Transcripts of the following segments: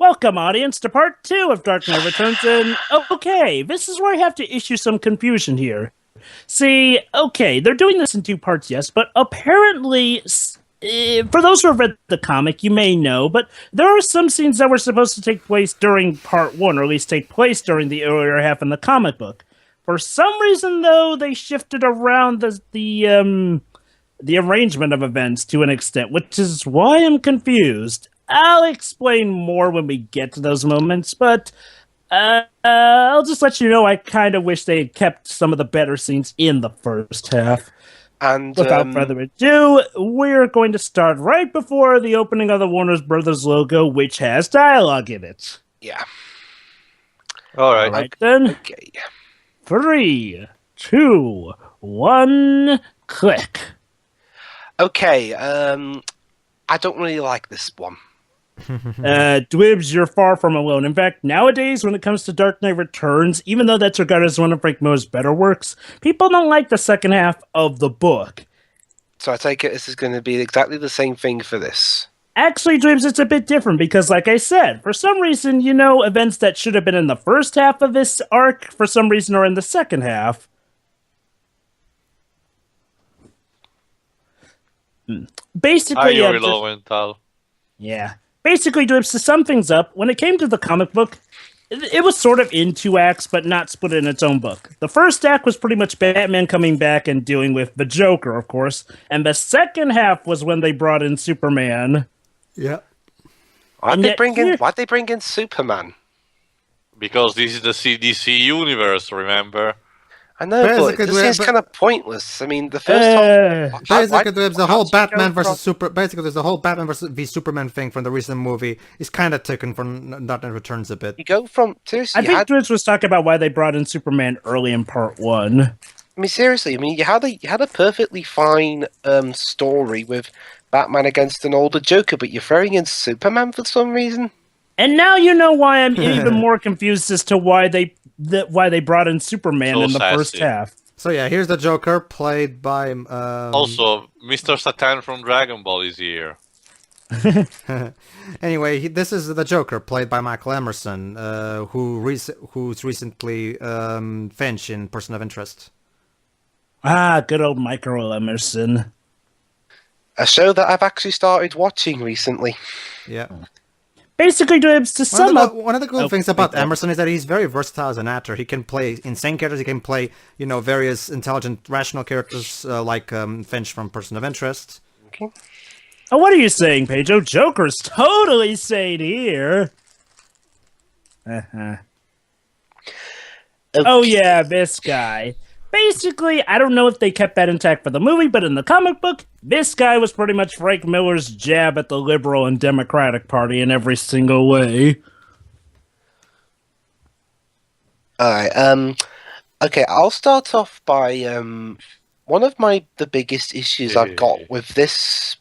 Welcome, audience, to part 2 of Dark Knight Returns, and okay, this is where I have to issue some confusion here. See, okay, they're doing this in 2 parts, yes, but apparently, for those who have read the comic, you may know, but there are some scenes that were supposed to take place during part 1, or at least take place during the earlier half in the comic book. For some reason, though, they shifted around the arrangement of events to an extent, which is why I'm confused. I'll explain more when we get to those moments, but I'll just let you know I kind of wish they had kept some of the better scenes in the first half. And without further ado, we're going to start right before the opening of the Warner Brothers logo, which has dialogue in it. Yeah. All right. All right, then. Okay. 3, 2, 1, click. Okay, I don't really like this one. Dwibs, you're far from alone. In fact, nowadays, when it comes to Dark Knight Returns, even though that's regarded as one of Frank Miller's better works, people don't like the second half of the book. So I take it this is going to be exactly the same thing for this. Actually, Dwibs, it's a bit different because, like I said, for some reason, events that should have been in the first half of this arc, for some reason, are in the second half. Basically, yeah. Basically, Dwibs, to sum things up, when it came to the comic book, it was sort of in 2 acts, but not split in its own book. The first act was pretty much Batman coming back and dealing with the Joker, of course, and the second half was when they brought in Superman. Yeah. Why'd they bring in Superman? Because this is the CDC universe, remember? I know, but this seems kind of pointless. I mean, the first time... Basically, there's the whole Batman versus the Superman thing from the recent movie is kind of taken from Dark Knight Returns a bit. You go from... Seriously, I think Dwibs was talking about why they brought in Superman early in part 1. I mean, seriously, you had a perfectly fine story with Batman against an older Joker, but you're throwing in Superman for some reason? And now you know why I'm even more confused as to why they brought in Superman in the first half. So yeah, here's the Joker, played by... Also, Mr. Satan from Dragon Ball is here. Anyway, this is the Joker, played by Michael Emerson, who's recently Finch in Person of Interest. Ah, good old Michael Emerson. A show that I've actually started watching recently. Yeah. Basically, Dwibs, to sum up... One of the cool things about Emerson is that he's very versatile as an actor. He can play insane characters, he can play, various intelligent, rational characters, like Finch from Person of Interest. Okay. Oh, what are you saying, Pedro? Joker's totally sane here. Okay. Oh, yeah, this guy. Basically, I don't know if they kept that intact for the movie, but in the comic book, this guy was pretty much Frank Miller's jab at the Liberal and Democratic Party in every single way. Alright, okay, I'll start off by, one of the biggest issues I've got with this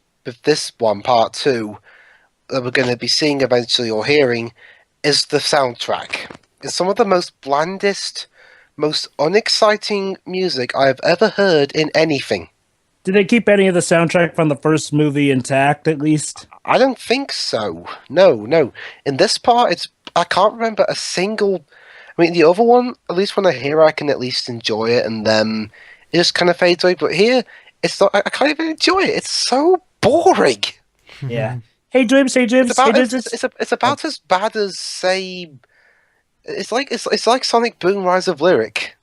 one, part 2, that we're going to be seeing eventually or hearing, is the soundtrack. It's some of the most blandest, most unexciting music I've ever heard in anything. Did they keep any of the soundtrack from the first movie intact, at least? I don't think so. No. In this part, I can't remember a single... I mean, the other one, at least when I hear it, I can at least enjoy it, and then it just kind of fades away. But here, it's not... I can't even enjoy it. It's so boring. Yeah. Hey, Dwibs. It's about as bad as, say... It's like Sonic Boom Rise of Lyric.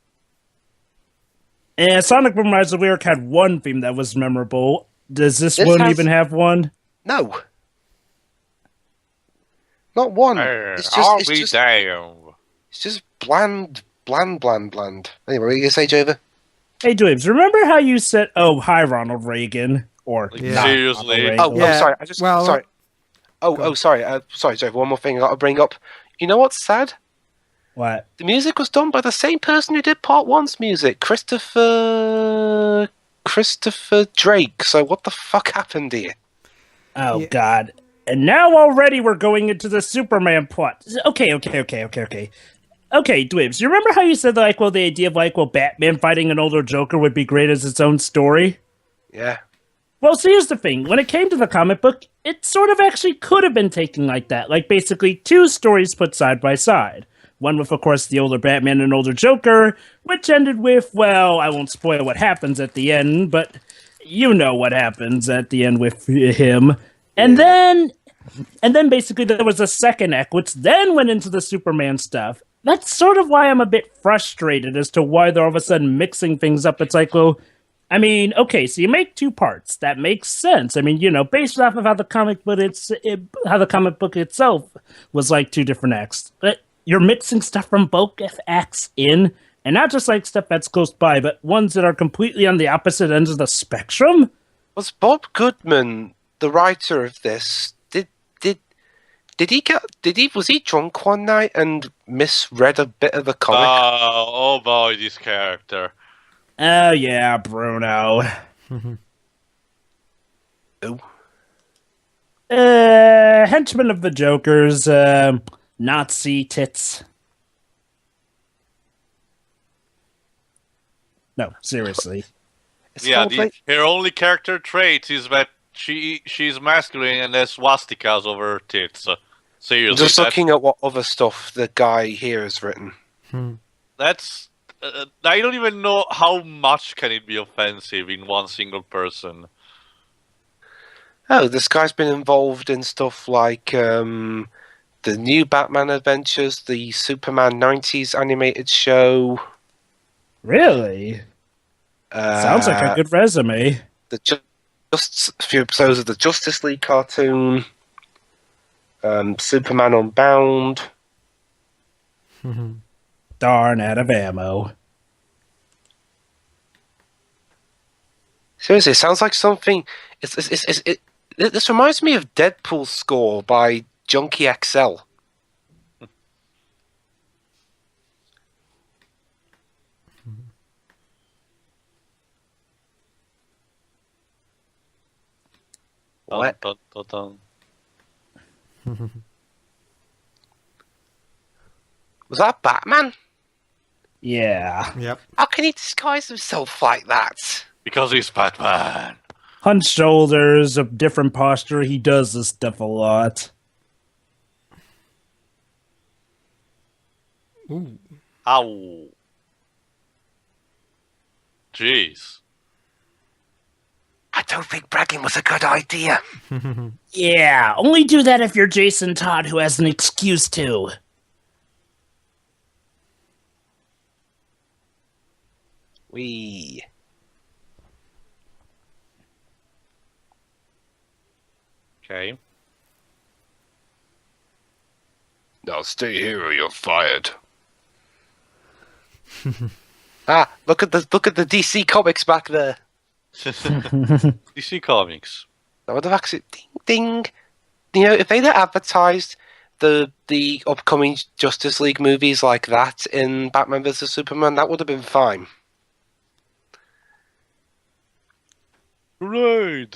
Yeah, Sonic Boom Rise of Lyric had one theme that was memorable. Does this one even have one? No. Not one. It's just bland. Anyway, what are you going to say, Jova? Hey, Dwibs, remember how you said, "Oh, hi, Ronald Reagan," or seriously? Sorry. Sorry. Sorry, Jova. One more thing I got to bring up. You know what's sad? What? The music was done by the same person who did Part 1's music, Christopher Drake. So what the fuck happened here? Oh, God. And now already we're going into the Superman plot. Okay. Okay, Dwibs, you remember how you said, the idea of, Batman fighting an older Joker would be great as its own story? Yeah. Well, see, here's the thing. When it came to the comic book, it sort of actually could have been taken like that. Like, basically, two stories put side by side. One with, of course, the older Batman and older Joker, which ended with, well, I won't spoil what happens at the end, but you know what happens at the end with him. And then basically there was a second act, which then went into the Superman stuff. That's sort of why I'm a bit frustrated as to why they're all of a sudden mixing things up. It's like, well, I mean, okay, so you make two parts. That makes sense. I mean, you know, based off of how the comic book itself was like two different acts. But you're mixing stuff from both acts in, and not just like stuff that's close by, but ones that are completely on the opposite ends of the spectrum. Was Bob Goodman the writer of this? Was he drunk one night and misread a bit of the comic? Oh boy, this character. Oh yeah, Bruno. Who? Henchman of the Joker's, Nazi tits. No, seriously. Yeah, her only character trait is that she's masculine and has swastikas over her tits. Seriously, I'm just looking at what other stuff the guy here has written. That's I don't even know how much can it be offensive in one single person. Oh, this guy's been involved in stuff like the new Batman Adventures, the Superman 90s animated show. Really? Sounds like a good resume. Just a few episodes of the Justice League cartoon. Superman Unbound. Darn, out of ammo. Seriously, it sounds like something. This reminds me of Deadpool's score by Junkie XL. What? Dun, dun, dun, dun. Was that Batman? Yeah. Yep. How can he disguise himself like that? Because he's Batman. Hunched shoulders, a different posture. He does this stuff a lot. Ooh. Ow. Jeez. I don't think bragging was a good idea. Yeah, only do that if you're Jason Todd, who has an excuse to. Wee. Okay. Now stay here or you're fired. Look at the DC comics back there. DC Comics. That would have actually ding ding. You know, if they'd have advertised the upcoming Justice League movies like that in Batman vs Superman, that would have been fine. Right.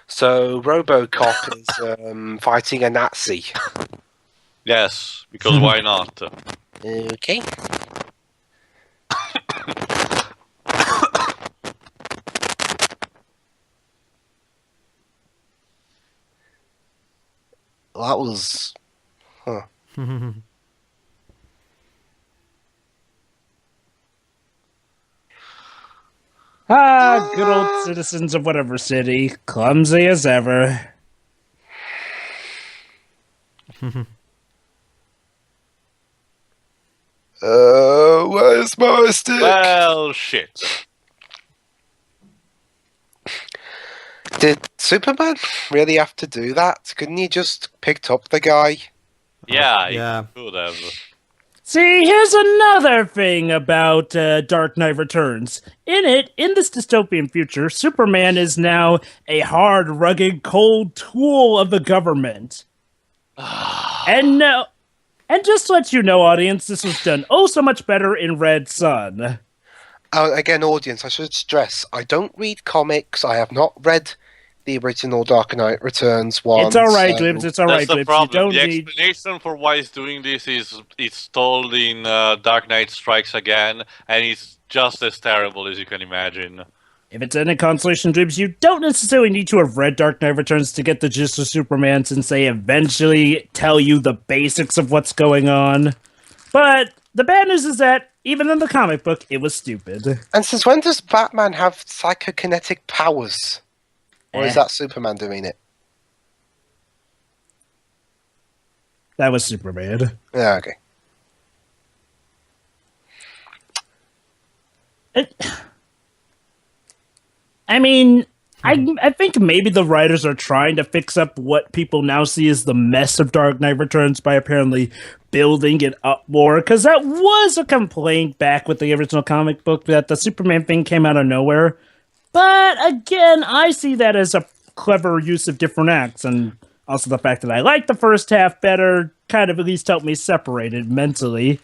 So RoboCop is fighting a Nazi. Yes, because why not? Okay. Well, that was... Huh. Good old citizens of whatever city. Clumsy as ever. Where's my stick? Well, shit. Did Superman really have to do that? Couldn't he just picked up the guy? Yeah, Yeah. he could have. See, here's another thing about Dark Knight Returns. In this dystopian future, Superman is now a hard, rugged, cold tool of the government. And just to let you know, audience, this was done so much better in Red Sun. Again, audience, I should stress, I don't read comics. I have not read the original Dark Knight Returns one. It's all right, so- Dibs. It's all right, That's the Dibs. problem. You The don't need. explanation for why he's doing this is it's told in Dark Knight Strikes Again, and it's just as terrible as you can imagine. If it's any consolation, Dibs, you don't necessarily need to have read Dark Knight Returns to get the gist of Superman, since they eventually tell you the basics of what's going on. But the bad news is that, even in the comic book, it was stupid. And since when does Batman have psychokinetic powers? Or is that Superman doing it? That was Superman. Yeah, okay. I mean, I think maybe the writers are trying to fix up what people now see as the mess of Dark Knight Returns by apparently building it up more, because that was a complaint back with the original comic book that the Superman thing came out of nowhere. But again, I see that as a clever use of different acts, and also the fact that I like the first half better kind of at least helped me separate it mentally.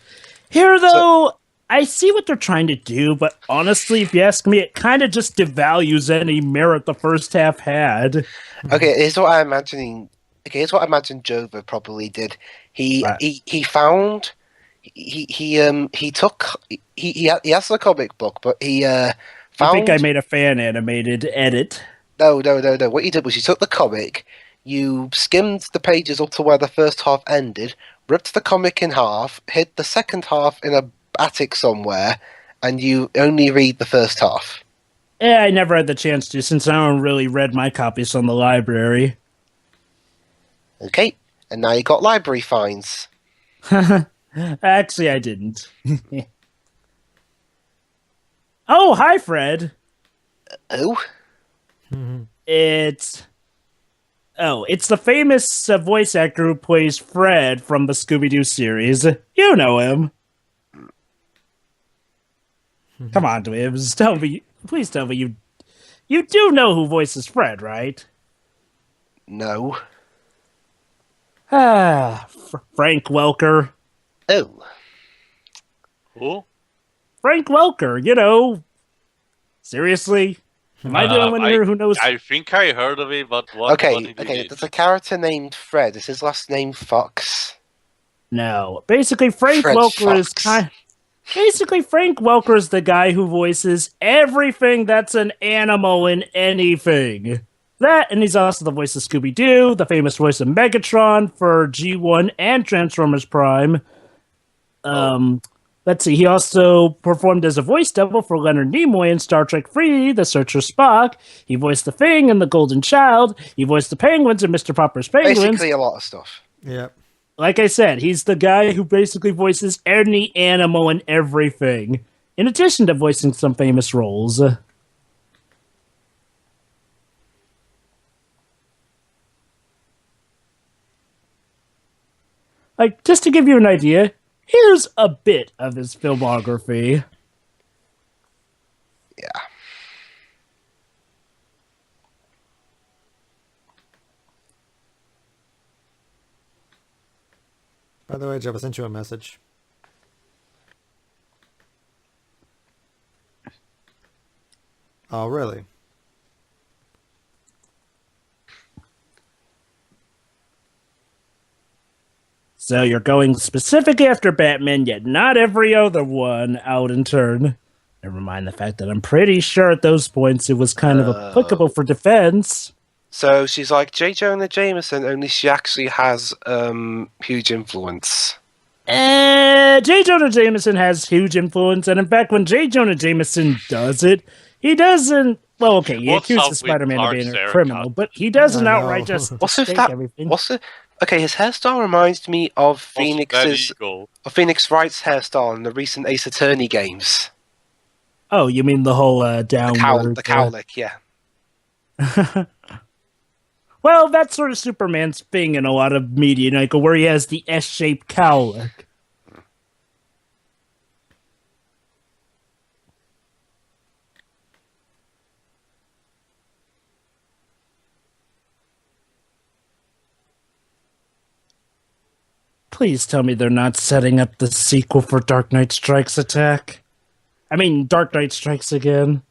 Here, though, I see what they're trying to do, but honestly, if you ask me, it kind of just devalues any merit the first half had. Okay, here's what I'm imagining. Okay, here's what I imagine Jova probably did. He found he has the comic book, but he found. I think I made a fan animated edit. No. What you did was you took the comic, you skimmed the pages up to where the first half ended, ripped the comic in half, hid the second half in a attic somewhere, and you only read the first half. Yeah, I never had the chance to, since I don't really read my copies from the library. Okay, and now you got library fines. Actually, I didn't. Oh, hi, Fred. Oh? It's the famous voice actor who plays Fred from the Scooby-Doo series. You know him. Come on, Dibs. Please tell me you do know who voices Fred, right? No. Frank Welker. Oh. Who? Frank Welker, you know. Seriously? Am I the only one here who knows? I think I heard of it, but what? Okay, there's a character named Fred. Is his last name Fox? No. Basically, Frank Fred Welker is Fox. Frank Welker is the guy who voices everything that's an animal in anything. That, and he's also the voice of Scooby-Doo, the famous voice of Megatron for G1 and Transformers Prime. Let's see, he also performed as a voice double for Leonard Nimoy in Star Trek III, The Search for Spock. He voiced the Thing in The Golden Child. He voiced the Penguins in Mr. Popper's Penguins. Basically a lot of stuff. Yeah. Like I said, he's the guy who basically voices any animal and everything, in addition to voicing some famous roles. Like, just to give you an idea, here's a bit of his filmography. Yeah. By the way, Jeff, I sent you a message. Oh, really? So you're going specifically after Batman, yet not every other one out in turn. Never mind the fact that I'm pretty sure at those points it was kind of applicable for defense. So she's like J. Jonah Jameson, only she actually has huge influence. J. Jonah Jameson has huge influence, and in fact, when J. Jonah Jameson does it, he doesn't. Well, okay, he What's accuses up with Spider-Man of being a Sarah criminal, Connor? but he doesn't I know. outright just What's with take that? everything. Okay, his hairstyle reminds me of Phoenix Phoenix Wright's hairstyle in the recent Ace Attorney games. Oh, you mean the whole downward? The cowlick, yeah. Well, that's sort of Superman's thing in a lot of media, like where he has the S-shaped cowlick. Please tell me they're not setting up the sequel for Dark Knight Strikes Attack. I mean, Dark Knight Strikes Again.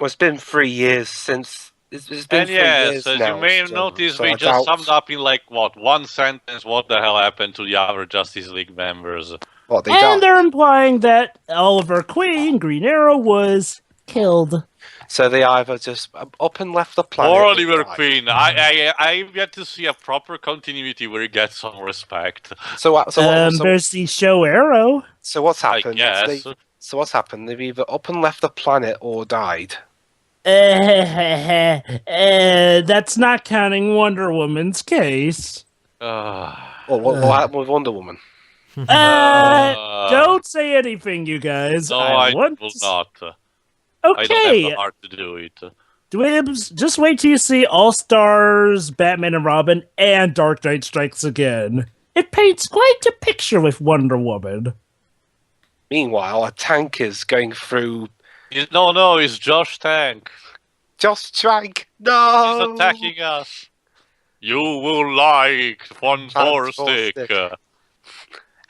Well, it's been 3 years since. It's been And 3 yes, years as now. you may have so- noticed, so we I just doubt- summed up in like what, one sentence what the hell happened to the other Justice League members. What, they And died? they're implying that Oliver Queen, Green Arrow, was killed. So they either just up and left the planet. Poor or Oliver died. Queen. I've yet to see a proper continuity where he gets some respect. There's the show Arrow. So what's I happened? guess. So what's happened? They've either up and left the planet or died. That's not counting Wonder Woman's case. Or what happened with Wonder Woman? Don't say anything, you guys. No, I will not. I don't have the Okay, heart to do it. Dwibs, just wait till you see All Stars, Batman and Robin, and Dark Knight Strikes Again. It paints quite a picture with Wonder Woman. Meanwhile, a tank is going through. No, it's Josh Tank. Just Tank. No. He's attacking us. You will like one more stick.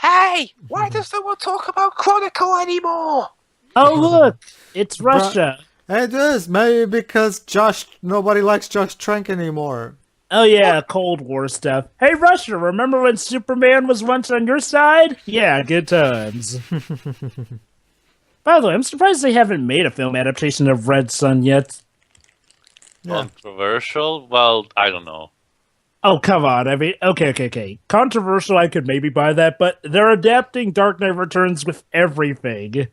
Hey, why does no one talk about Chronicle anymore? Oh, look, it's Russia. It is, maybe because nobody likes Josh Trank anymore. Oh yeah, Cold War stuff. Hey Russia, remember when Superman was once on your side? Yeah, good times. By the way, I'm surprised they haven't made a film adaptation of Red Sun yet. Yeah. Controversial? Well, I don't know. Oh, come on. I mean, okay. Controversial, I could maybe buy that, but they're adapting Dark Knight Returns with everything.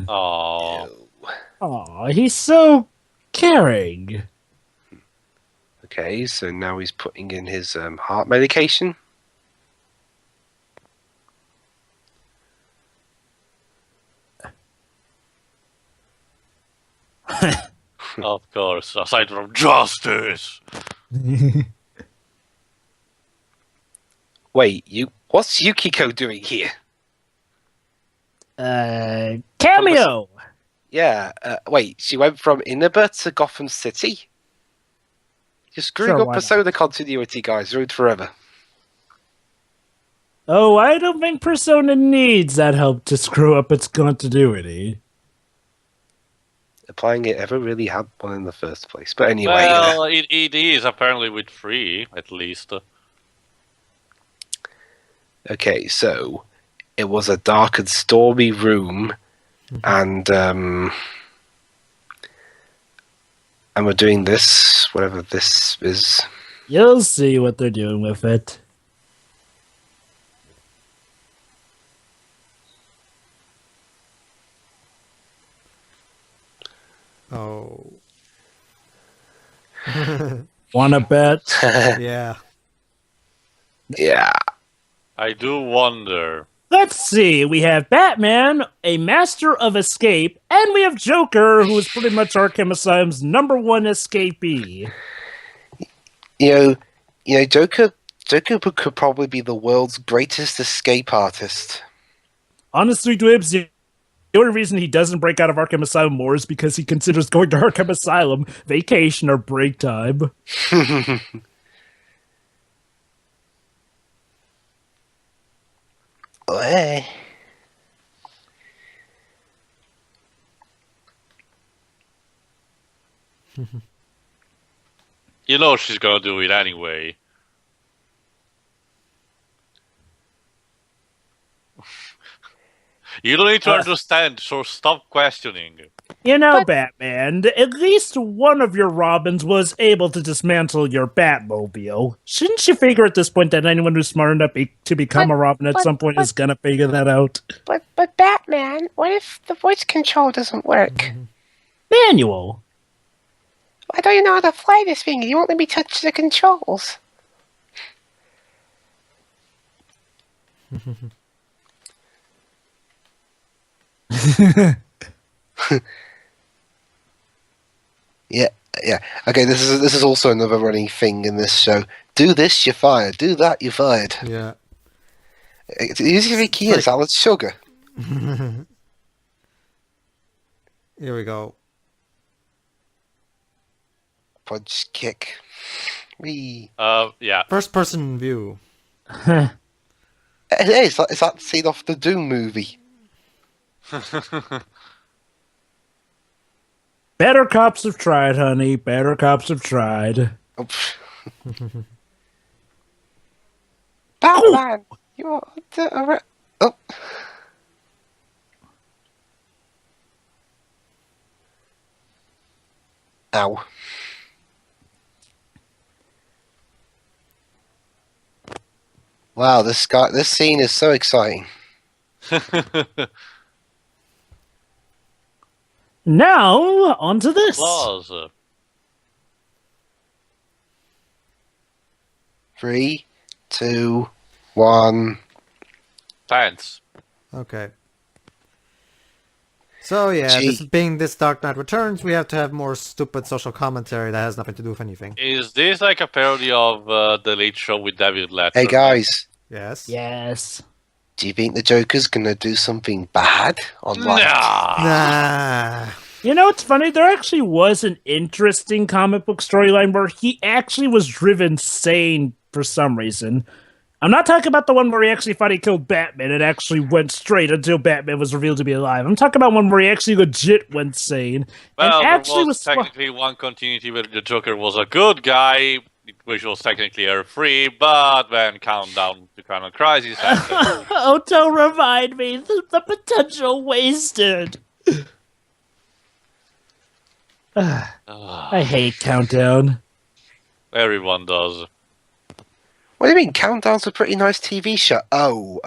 Oh, Aw, he's so caring. Okay, so now he's putting in his heart medication. of course. Aside from justice. Wait, what's Yukiko doing here? Cameo! Yeah, wait, she went from Inaba to Gotham City? You're screwing Sure, up why not? Persona continuity, guys. Ruined forever. Oh, I don't think Persona needs that help to screw up its continuity. Applying it ever really had one in the first place. But anyway, Well, it is apparently with 3, at least. okay, so it was a dark and stormy room, and we're doing this, whatever this is. You'll see what they're doing with it. Oh. Wanna bet? Yeah. Yeah. I do wonder. Let's see. We have Batman, a master of escape, and we have Joker, who is pretty much Arkham Asylum's #1 escapee. You know, Joker could probably be the world's greatest escape artist. Honestly, Dwibs, the only reason he doesn't break out of Arkham Asylum more is because he considers going to Arkham Asylum vacation or break time. Hey. You know she's gonna do it anyway. You don't need to understand, so stop questioning. You know, Batman, at least one of your Robins was able to dismantle your Batmobile. Shouldn't you figure at this point that anyone who's smart enough to become a Robin at some point is gonna figure that out? But Batman, what if the voice control doesn't work? Manual. I don't even know how to fly this thing. You won't let me touch the controls. Yeah. Okay, this is also another running thing in this show. Do this, you're fired. Do that, you're fired. Yeah. Who's your key is Alan Sugar. Here we go. Punch, kick. Wee. Yeah. First person view. Hey, it's that scene off the Doom movie. Better cops have tried, honey. Better cops have tried. Oh. Batman! You're oh. Ow. Wow, this scene is so exciting. Now, on to this. Applause. 3, 2, 1. Pants. Okay. So yeah, this Dark Knight Returns, we have to have more stupid social commentary that has nothing to do with anything. Is this like a parody of The Late Show with David Letterman? Hey guys, Yes. Yes. do you think the Joker's gonna do something bad online? Nah. You know, it's funny. There actually was an interesting comic book storyline where he actually was driven sane for some reason. I'm not talking about the one where he actually thought he killed Batman and actually went straight until Batman was revealed to be alive. I'm talking about one where he actually legit went sane. Well, and actually there was technically one continuity where the Joker was a good guy, which was technically error-free, but then Countdown to Chrono Crisis happened. Oh, don't remind me. The potential wasted. I hate Countdown. Everyone does. What do you mean? Countdown's a pretty nice TV show. Oh.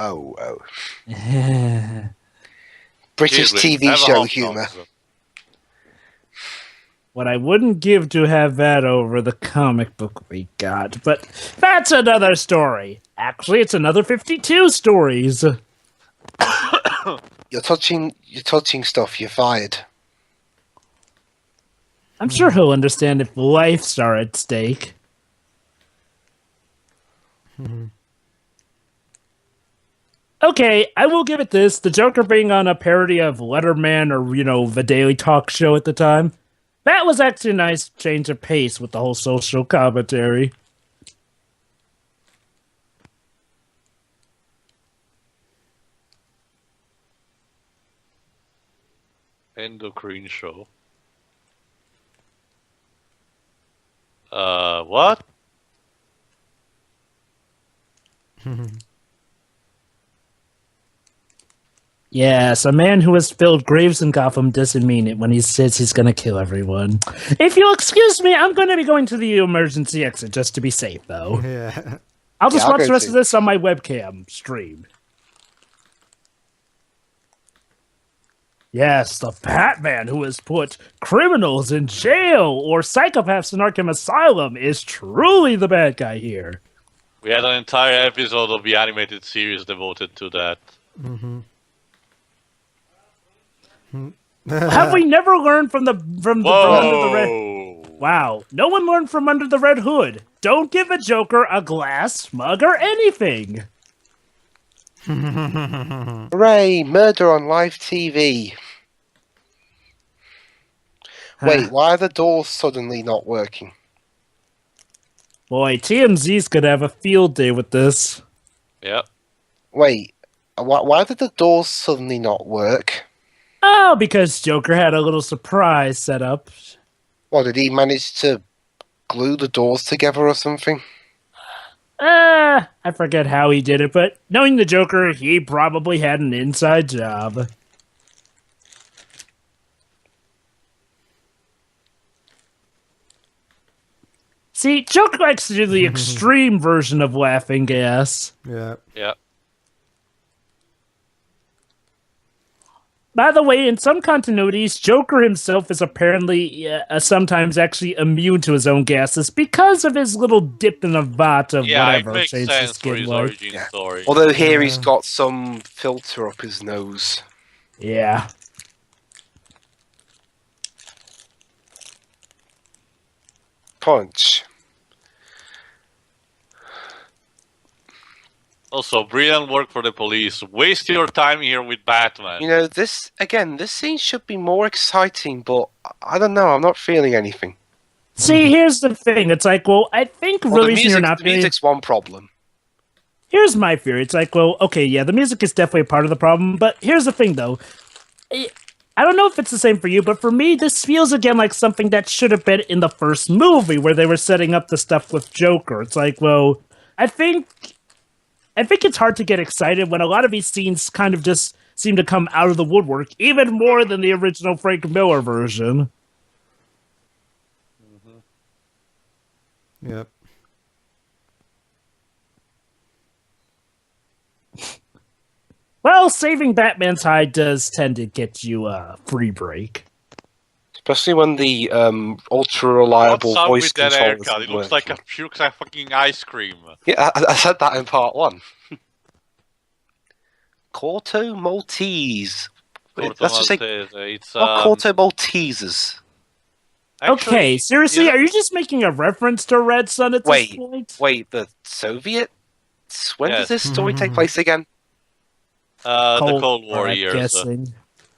British Seriously, TV never show hopped humour. on. What I wouldn't give to have that over the comic book we got, but that's another story. Actually, it's another 52 stories. You're touching stuff. You're fired. I'm sure he'll understand if lives are at stake. Okay, I will give it this. The Joker being on a parody of Letterman or, the Daily Talk Show at the time. That was actually a nice change of pace with the whole social commentary. Endocrine show. What? Yes, a man who has filled graves in Gotham doesn't mean it when he says he's gonna kill everyone. If you'll excuse me, I'm gonna be going to the emergency exit just to be safe, though. Yeah. I'll just I'll watch go the rest too. of this on my webcam stream. Yes, the Batman who has put criminals in jail or psychopaths in Arkham Asylum is truly the bad guy here. We had an entire episode of the animated series devoted to that. Have we never learned from Under the Red? Whoa! Wow, no one learned from Under the Red Hood. Don't give a Joker a glass, mug, or anything. Hooray! Murder on live TV. Wait, why are the doors suddenly not working? Boy, TMZ's gonna have a field day with this. Yep. Wait, why did the doors suddenly not work? Oh, because Joker had a little surprise set up. What, did he manage to glue the doors together or something? I forget how he did it, but knowing the Joker, he probably had an inside job. See, Joker likes to do the extreme version of laughing gas. Yeah. Yep. By the way, in some continuities, Joker himself is apparently sometimes actually immune to his own gases because of his little dip in the vat of Yeah, whatever it makes changed his sense for skin his like. origin story. Although here he's got some filter up his nose. Yeah. Punch. Also, brilliant work for the police. Waste your time here with Batman. You know, this scene should be more exciting, but I don't know, I'm not feeling anything. See, here's the thing. It's like, well, I think Well, the reason you're not the music's one problem. Here's my theory. It's like, well, okay, yeah, the music is definitely a part of the problem, but here's the thing, though. I don't know if it's the same for you, but for me, this feels again like something that should have been in the first movie where they were setting up the stuff with Joker. It's like, well, I think it's hard to get excited when a lot of these scenes kind of just seem to come out of the woodwork, even more than the original Frank Miller version. Yep. Well, saving Batman's hide does tend to get you a free break. Especially when the ultra-reliable What's up voice with that control haircut? It looks like fucking ice cream. Yeah, I said that in part 1. Corto Maltese. Let's just say It's Corto Maltesers. actually, Okay, seriously, yeah. are you just making a reference to Red Sun at this point? Wait, the Soviets? When does Yes. this story take place again? The Cold War I'm years. guessing.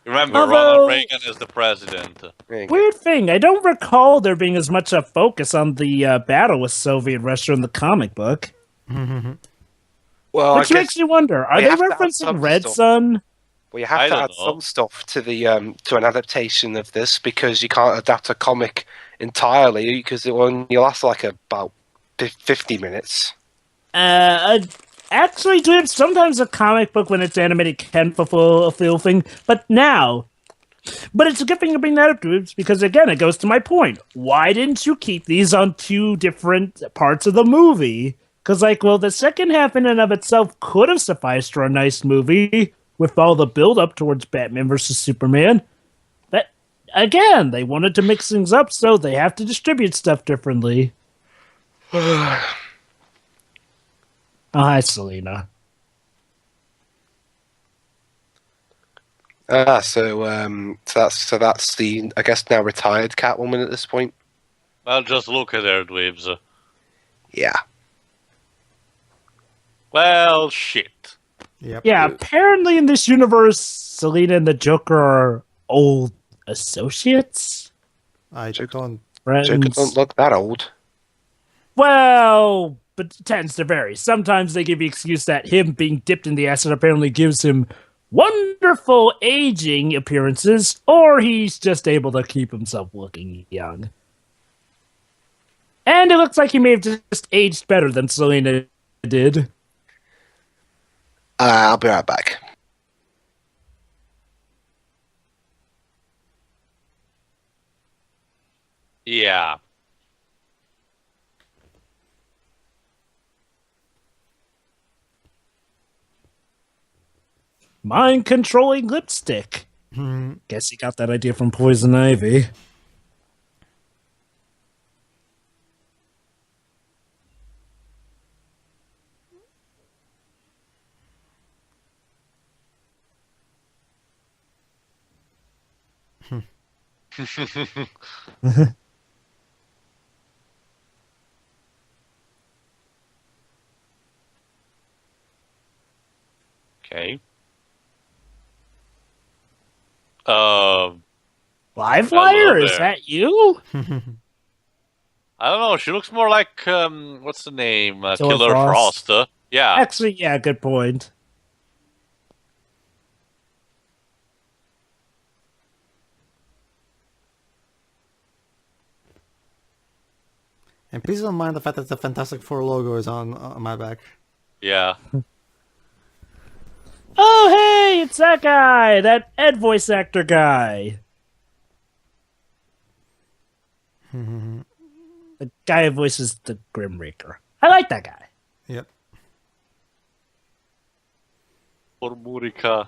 Remember, Although- Ronald Reagan is the president. There you go. Weird thing, I don't recall there being as much a focus on the battle with Soviet Russia in the comic book. Well, Which makes you wonder, are we they have to add referencing some Red stuff. Sun? Well, you have I to don't add know. some stuff to the to an adaptation of this because you can't adapt a comic entirely because it will only last like about 50 minutes. Actually, dude, sometimes a comic book when it's animated can fulfill a feel thing, but it's a good thing to bring that up, dudes, because again, it goes to my point. Why didn't you keep these on 2 different parts of the movie? Because, like, well, the second half in and of itself could have sufficed for a nice movie with all the build-up towards Batman versus Superman. But, again, they wanted to mix things up, so they have to distribute stuff differently. Oh, hi, Selena. So that's the I guess now retired Catwoman at this point. Well, just look at her, dweebs. Yeah. Well, shit. Yep. Yeah, apparently in this universe, Selena and the Joker are old associates? I don't. Friends? Joker don't look that old. Well, but it tends to vary. Sometimes they give the excuse that him being dipped in the acid apparently gives him wonderful aging appearances, or he's just able to keep himself looking young. And it looks like he may have just aged better than Selena did. I'll be right back. Yeah. Mind-controlling lipstick. Guess he got that idea from Poison Ivy. Okay. Livewire, is there. that you? I don't know. She looks more like what's the name? Killer Killer Frost. Frost. Yeah. Actually, yeah, good point. And please don't mind the fact that the Fantastic Four logo is on my back. Yeah. Oh, hey, it's that guy, that Ed voice actor guy. The guy who voices the Grim Reaper. I like that guy. Yep. For Murica.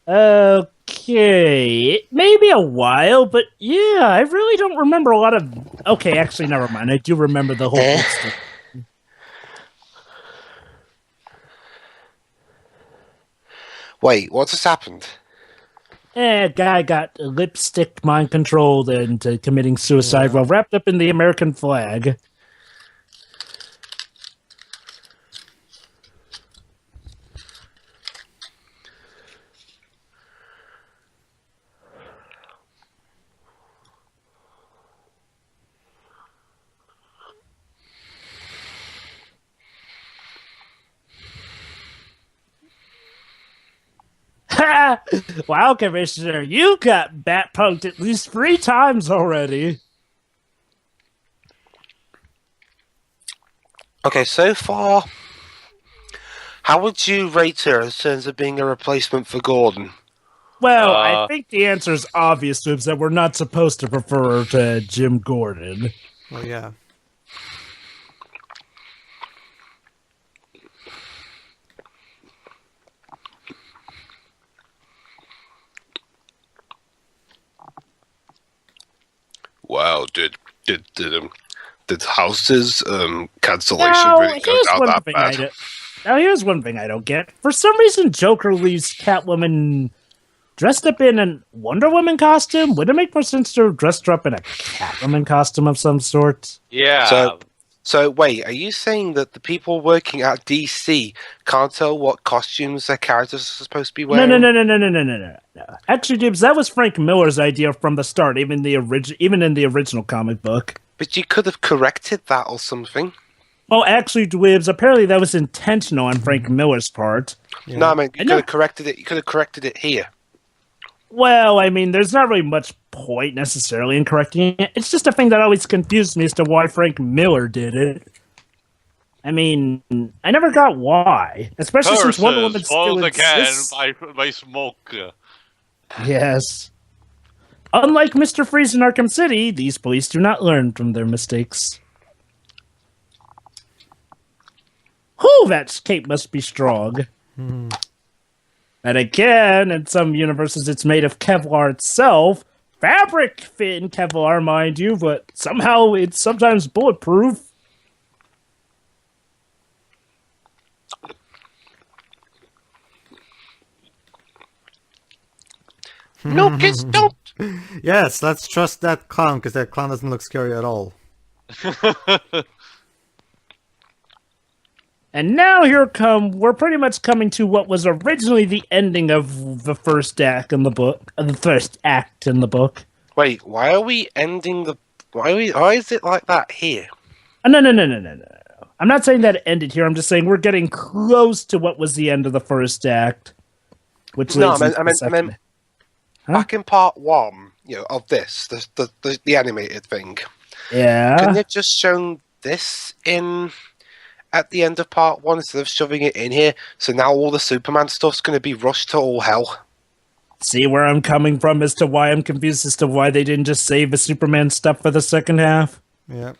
Okay, it may be a while, but yeah, I really don't remember a lot of... Okay, actually, never mind. I do remember the whole lipstick. Wait, what just happened? Guy got lipstick mind-controlled into committing suicide while wrapped up in the American flag. Wow, Commissioner, you got bat punked at least 3 times already. Okay, so far, how would you rate her in terms of being a replacement for Gordon? Well, I think the answer is obvious to that we're not supposed to prefer her to Jim Gordon. Well, yeah. Wow, did House's cancellation Now, really go down that bad? Now, here's one thing I don't get. For some reason, Joker leaves Catwoman dressed up in a Wonder Woman costume. Would it make more sense to dress her up in a Catwoman costume of some sort? Yeah. So wait, are you saying that the people working at DC can't tell what costumes their characters are supposed to be wearing? No. Actually, Dibs, that was Frank Miller's idea from the start, even in the original comic book. But you could have corrected that or something. Well, actually, Dibs, apparently that was intentional on Frank Miller's part. Yeah. No, I mean, you could have corrected it. You could have corrected it here. Well, I mean, there's not really much point necessarily in correcting it. It's just a thing that always confused me as to why Frank Miller did it. I mean, I never got why, especially since Wonder Woman still exists. By smoke. Yes. Unlike Mr. Freeze in Arkham City, these police do not learn from their mistakes. Whew, that cape must be strong. And again, in some universes, it's made of Kevlar itself. Fabric fit in Kevlar, mind you, but somehow it's sometimes bulletproof. No, kids, don't! Yes, let's trust that clown, because that clown doesn't look scary at all. And now we're pretty much coming to what was originally the ending of the first act in the book. Wait, why are we ending the... Why is it like that here? No. I'm not saying that it ended here. I'm just saying we're getting close to what was the end of the first act. Which I meant back in part 1, of this, the animated thing. Yeah. Couldn't you just shown this in... at the end of part 1 instead of shoving it in here, so now all the Superman stuff's going to be rushed to all hell. See where I'm coming from as to why I'm confused as to why they didn't just save the Superman stuff for the second half? Yeah.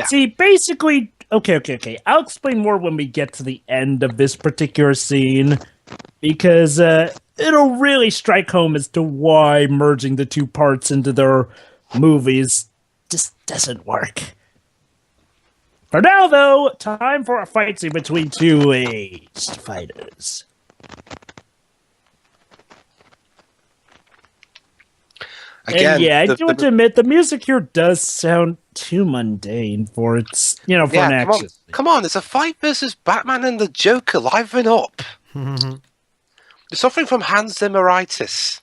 See, basically... Okay. I'll explain more when we get to the end of this particular scene, because it'll really strike home as to why merging the two parts into their movies just doesn't work. For now, though, time for a fight scene between two aged fighters. Again, and yeah, I do have to admit, the music here does sound too mundane for its, for an action. Come on, it's a fight versus Batman and the Joker. Liven up. You're suffering from Hans Zimmeritis.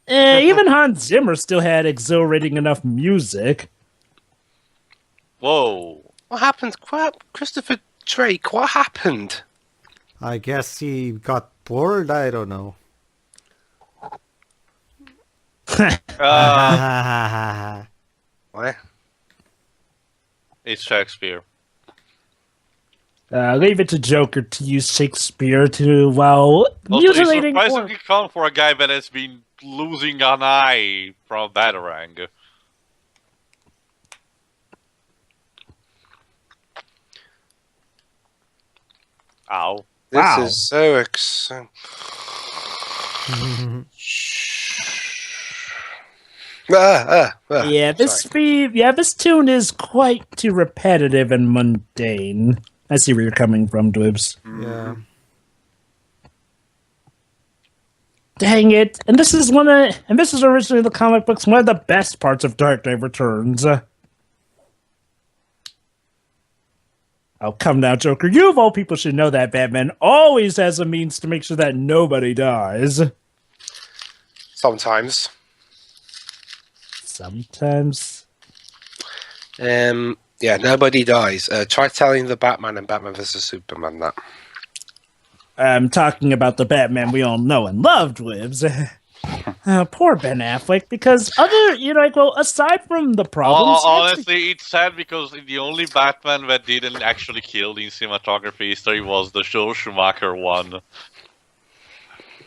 Even Hans Zimmer still had exhilarating enough music. Whoa. What happened? Christopher Drake, what happened? I guess he got bored? I don't know. What? It's Shakespeare. Leave it to Joker to use Shakespeare to, mutilating... It's surprisingly calm for a guy that has been losing an eye from a batarang. Ow. This is so exciting. Yeah, this tune is quite too repetitive and mundane. I see where you're coming from, Dwibs. Yeah. Dang it! And this is originally the comic books, one of the best parts of Dark Knight Returns. Oh, come now, Joker. You of all people should know that Batman always has a means to make sure that nobody dies. Sometimes. Yeah, nobody dies. Try telling the Batman and Batman vs Superman that. I'm talking about the Batman we all know and loved lives. Poor Ben Affleck, because aside from the problems, Honestly, it's sad because the only Batman that didn't actually kill in cinematography history was the Joel Schumacher one.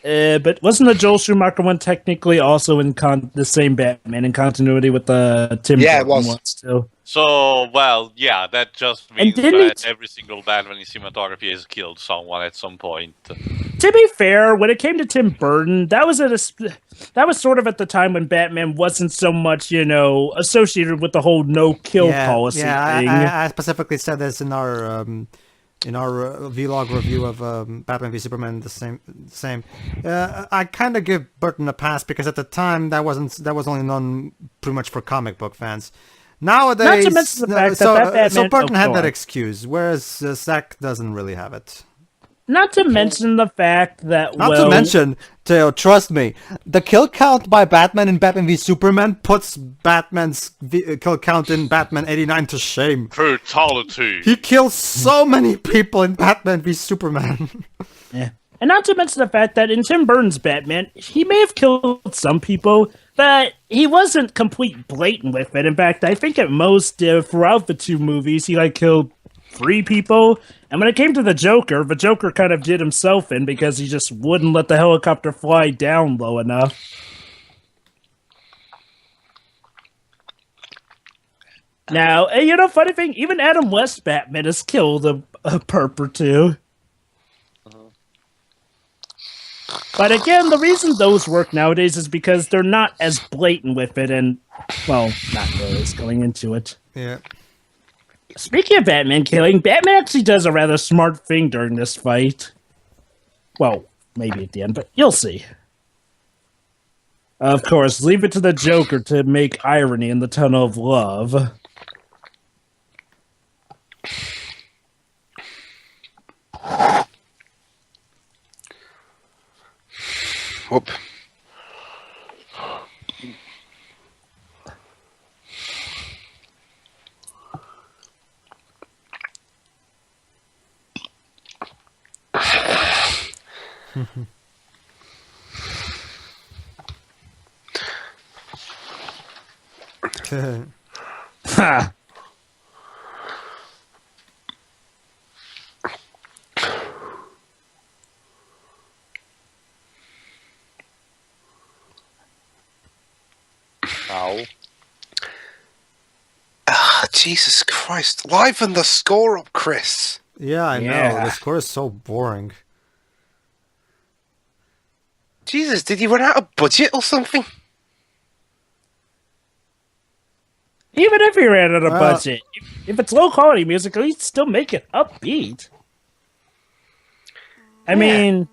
But wasn't the Joel Schumacher one technically also in the same Batman in continuity with the Tim Burton one too? So, well, yeah, that just means that every single Batman in cinematography has killed someone at some point. To be fair, when it came to Tim Burton, that was sort of at the time when Batman wasn't so much, associated with the whole no-kill policy thing. I specifically said this in our vlog review of Batman v Superman. The same. I kind of give Burton a pass because at the time that was only known pretty much for comic book fans. Nowadays, not to mention the fact so Burton had that excuse, whereas Zack doesn't really have it. Not to mention the fact that Theo, trust me, the kill count by Batman in Batman v Superman puts Batman's kill count in Batman 89 to shame. Brutality. He kills so many people in Batman v Superman. Yeah. And not to mention the fact that in Tim Burton's Batman, he may have killed some people, but he wasn't complete blatant with it. In fact, I think at most, throughout the two movies, he killed 3 people. And when it came to the Joker kind of did himself in because he just wouldn't let the helicopter fly down low enough. Now, funny thing, even Adam West's Batman has killed a perp or two. But again, the reason those work nowadays is because they're not as blatant with it and, well, not really going into it. Yeah. Speaking of Batman killing, Batman actually does a rather smart thing during this fight. Well, maybe at the end, but you'll see. Of course, leave it to the Joker to make irony in the Tunnel of Love. Whoop. Ha! Ow. Jesus Christ. Liven the score up, Chris. Yeah, I know. The score is so boring. Jesus, did you run out of budget or something? Even if he ran out of budget, if it's low quality music, at least still make it upbeat. I mean,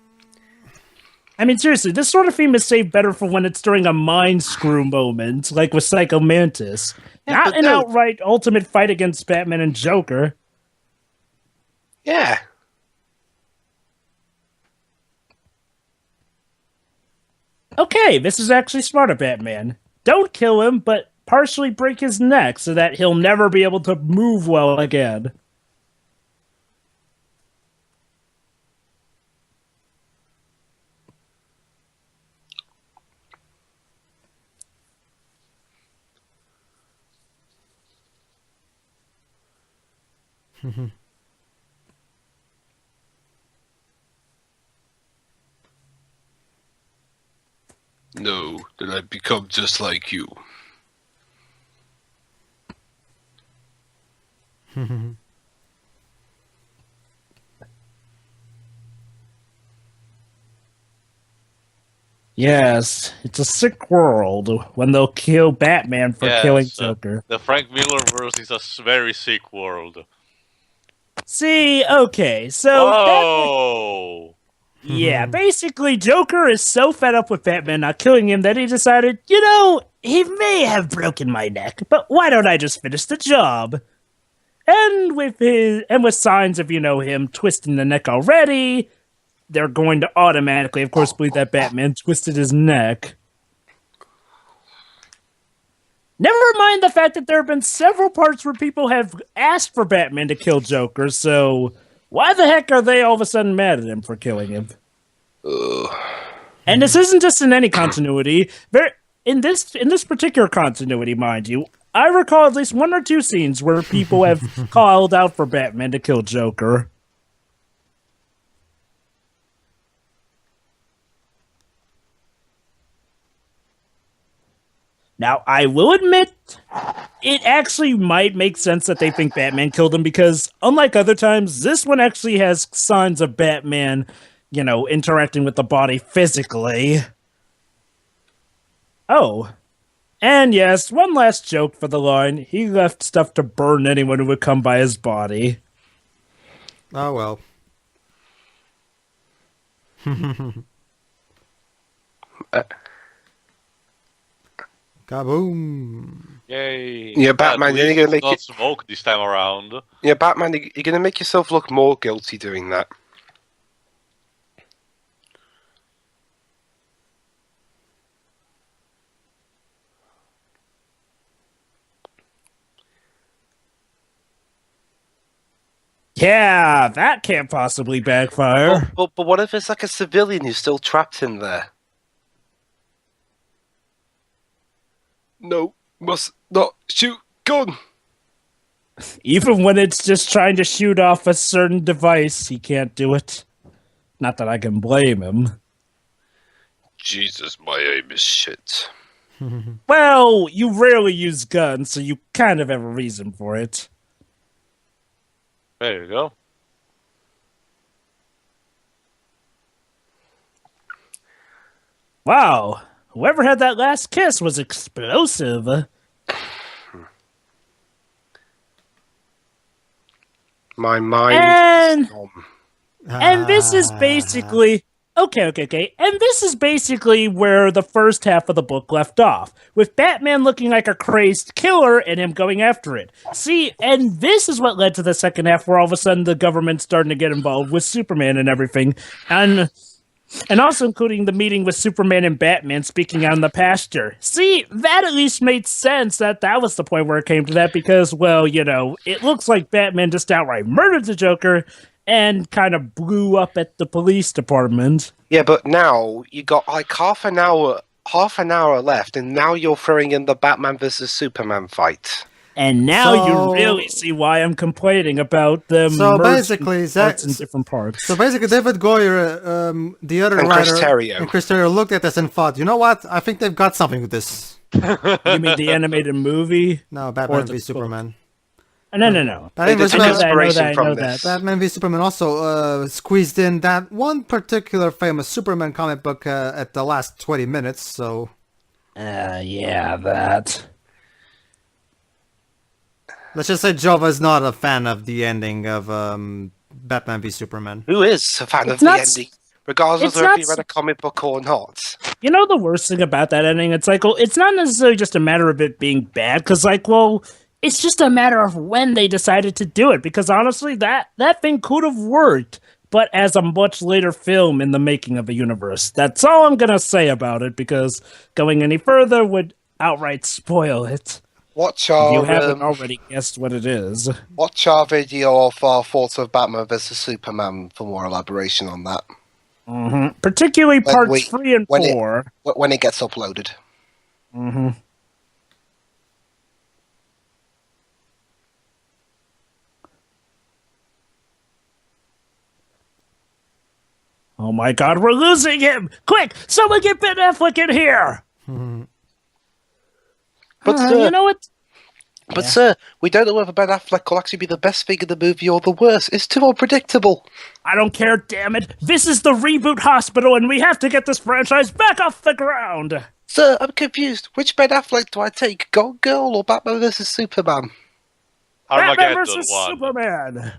seriously, this sort of theme is saved better for when it's during a mind screw moment, like with Psycho Mantis. Not an outright ultimate fight against Batman and Joker. Yeah. Okay, this is actually smart of Batman. Don't kill him, but partially break his neck so that he'll never be able to move well again. No, then I become just like you. Yes, it's a sick world when they'll kill Batman for killing Joker. The Frank Miller verse is a very sick world. See, okay, so... Yeah, basically, Joker is so fed up with Batman not killing him that he decided, he may have broken my neck, but why don't I just finish the job? And with signs of, him twisting the neck already, they're going to automatically, of course, believe that Batman twisted his neck. Never mind the fact that there have been several parts where people have asked for Batman to kill Joker, so Why the heck are they all of a sudden mad at him for killing him? Ugh. And this isn't just in any continuity. In this particular continuity, mind you, I recall at least 1 or 2 scenes where people have called out for Batman to kill Joker. Now, I will admit, it actually might make sense that they think Batman killed him because, unlike other times, this one actually has signs of Batman, interacting with the body physically. Oh. And yes, one last joke for the line. He left stuff to burn anyone who would come by his body. Oh, well. Kaboom. Yay. Yeah, Batman, you're gonna make not it... smoke this time around. Yeah, Batman, you're gonna make yourself look more guilty doing that. Yeah, that can't possibly backfire. But what if it's like a civilian who's still trapped in there? No, must not shoot gun. Even when it's just trying to shoot off a certain device, he can't do it. Not that I can blame him. Jesus, my aim is shit. Well, you rarely use guns, so you kind of have a reason for it. There you go. Wow, whoever had that last kiss was explosive. My mind is numb. And this is basically... Okay. And this is basically where the first half of the book left off, with Batman looking like a crazed killer and him going after it. See, and this is what led to the second half, where all of a sudden the government's starting to get involved with Superman and everything. And also including the meeting with Superman and Batman speaking out in the pasture. See, that at least made sense that was the point where it came to that, because, well, it looks like Batman just outright murdered the Joker and kind of blew up at the police department. Yeah, but now you got like half an hour left, and now you're throwing in the Batman versus Superman fight. And now you really see why I'm complaining about them. So basically, parts in different parts. So basically, David Goyer, the other and writer, and Chris Terrio looked at this and thought, you know what? I think they've got something with this. You mean the animated movie? No, Batman v Superman. No. They took inspiration from this. Batman v Superman also squeezed in that one particular famous Superman comic book at the last 20 minutes, so... yeah, that... Let's just say Jova's not a fan of the ending of Batman v Superman. Who is a fan of the ending? Regardless of if you read a comic book or not. You know the worst thing about that ending? It's like, well, it's not necessarily just a matter of it being bad, because, like, well... It's just a matter of when they decided to do it, because honestly, that thing could have worked, but as a much later film in the making of a universe. That's all I'm going to say about it, because going any further would outright spoil it. Watch our, you haven't already guessed what it is. Watch our video of our thoughts of Batman vs. Superman for more elaboration on that. Mm-hmm. Particularly parts 3 and 4. When it gets uploaded. Mm-hmm. Oh my God, we're losing him! Quick, someone get Ben Affleck in here! But you know what? But sir, we don't know whether Ben Affleck will actually be the best thing in the movie or the worst. It's too unpredictable. I don't care, damn it. This is the reboot hospital, and we have to get this franchise back off the ground. Sir, I'm confused. Which Ben Affleck do I take? Gone Girl or Batman vs. Superman? Batman vs. Superman.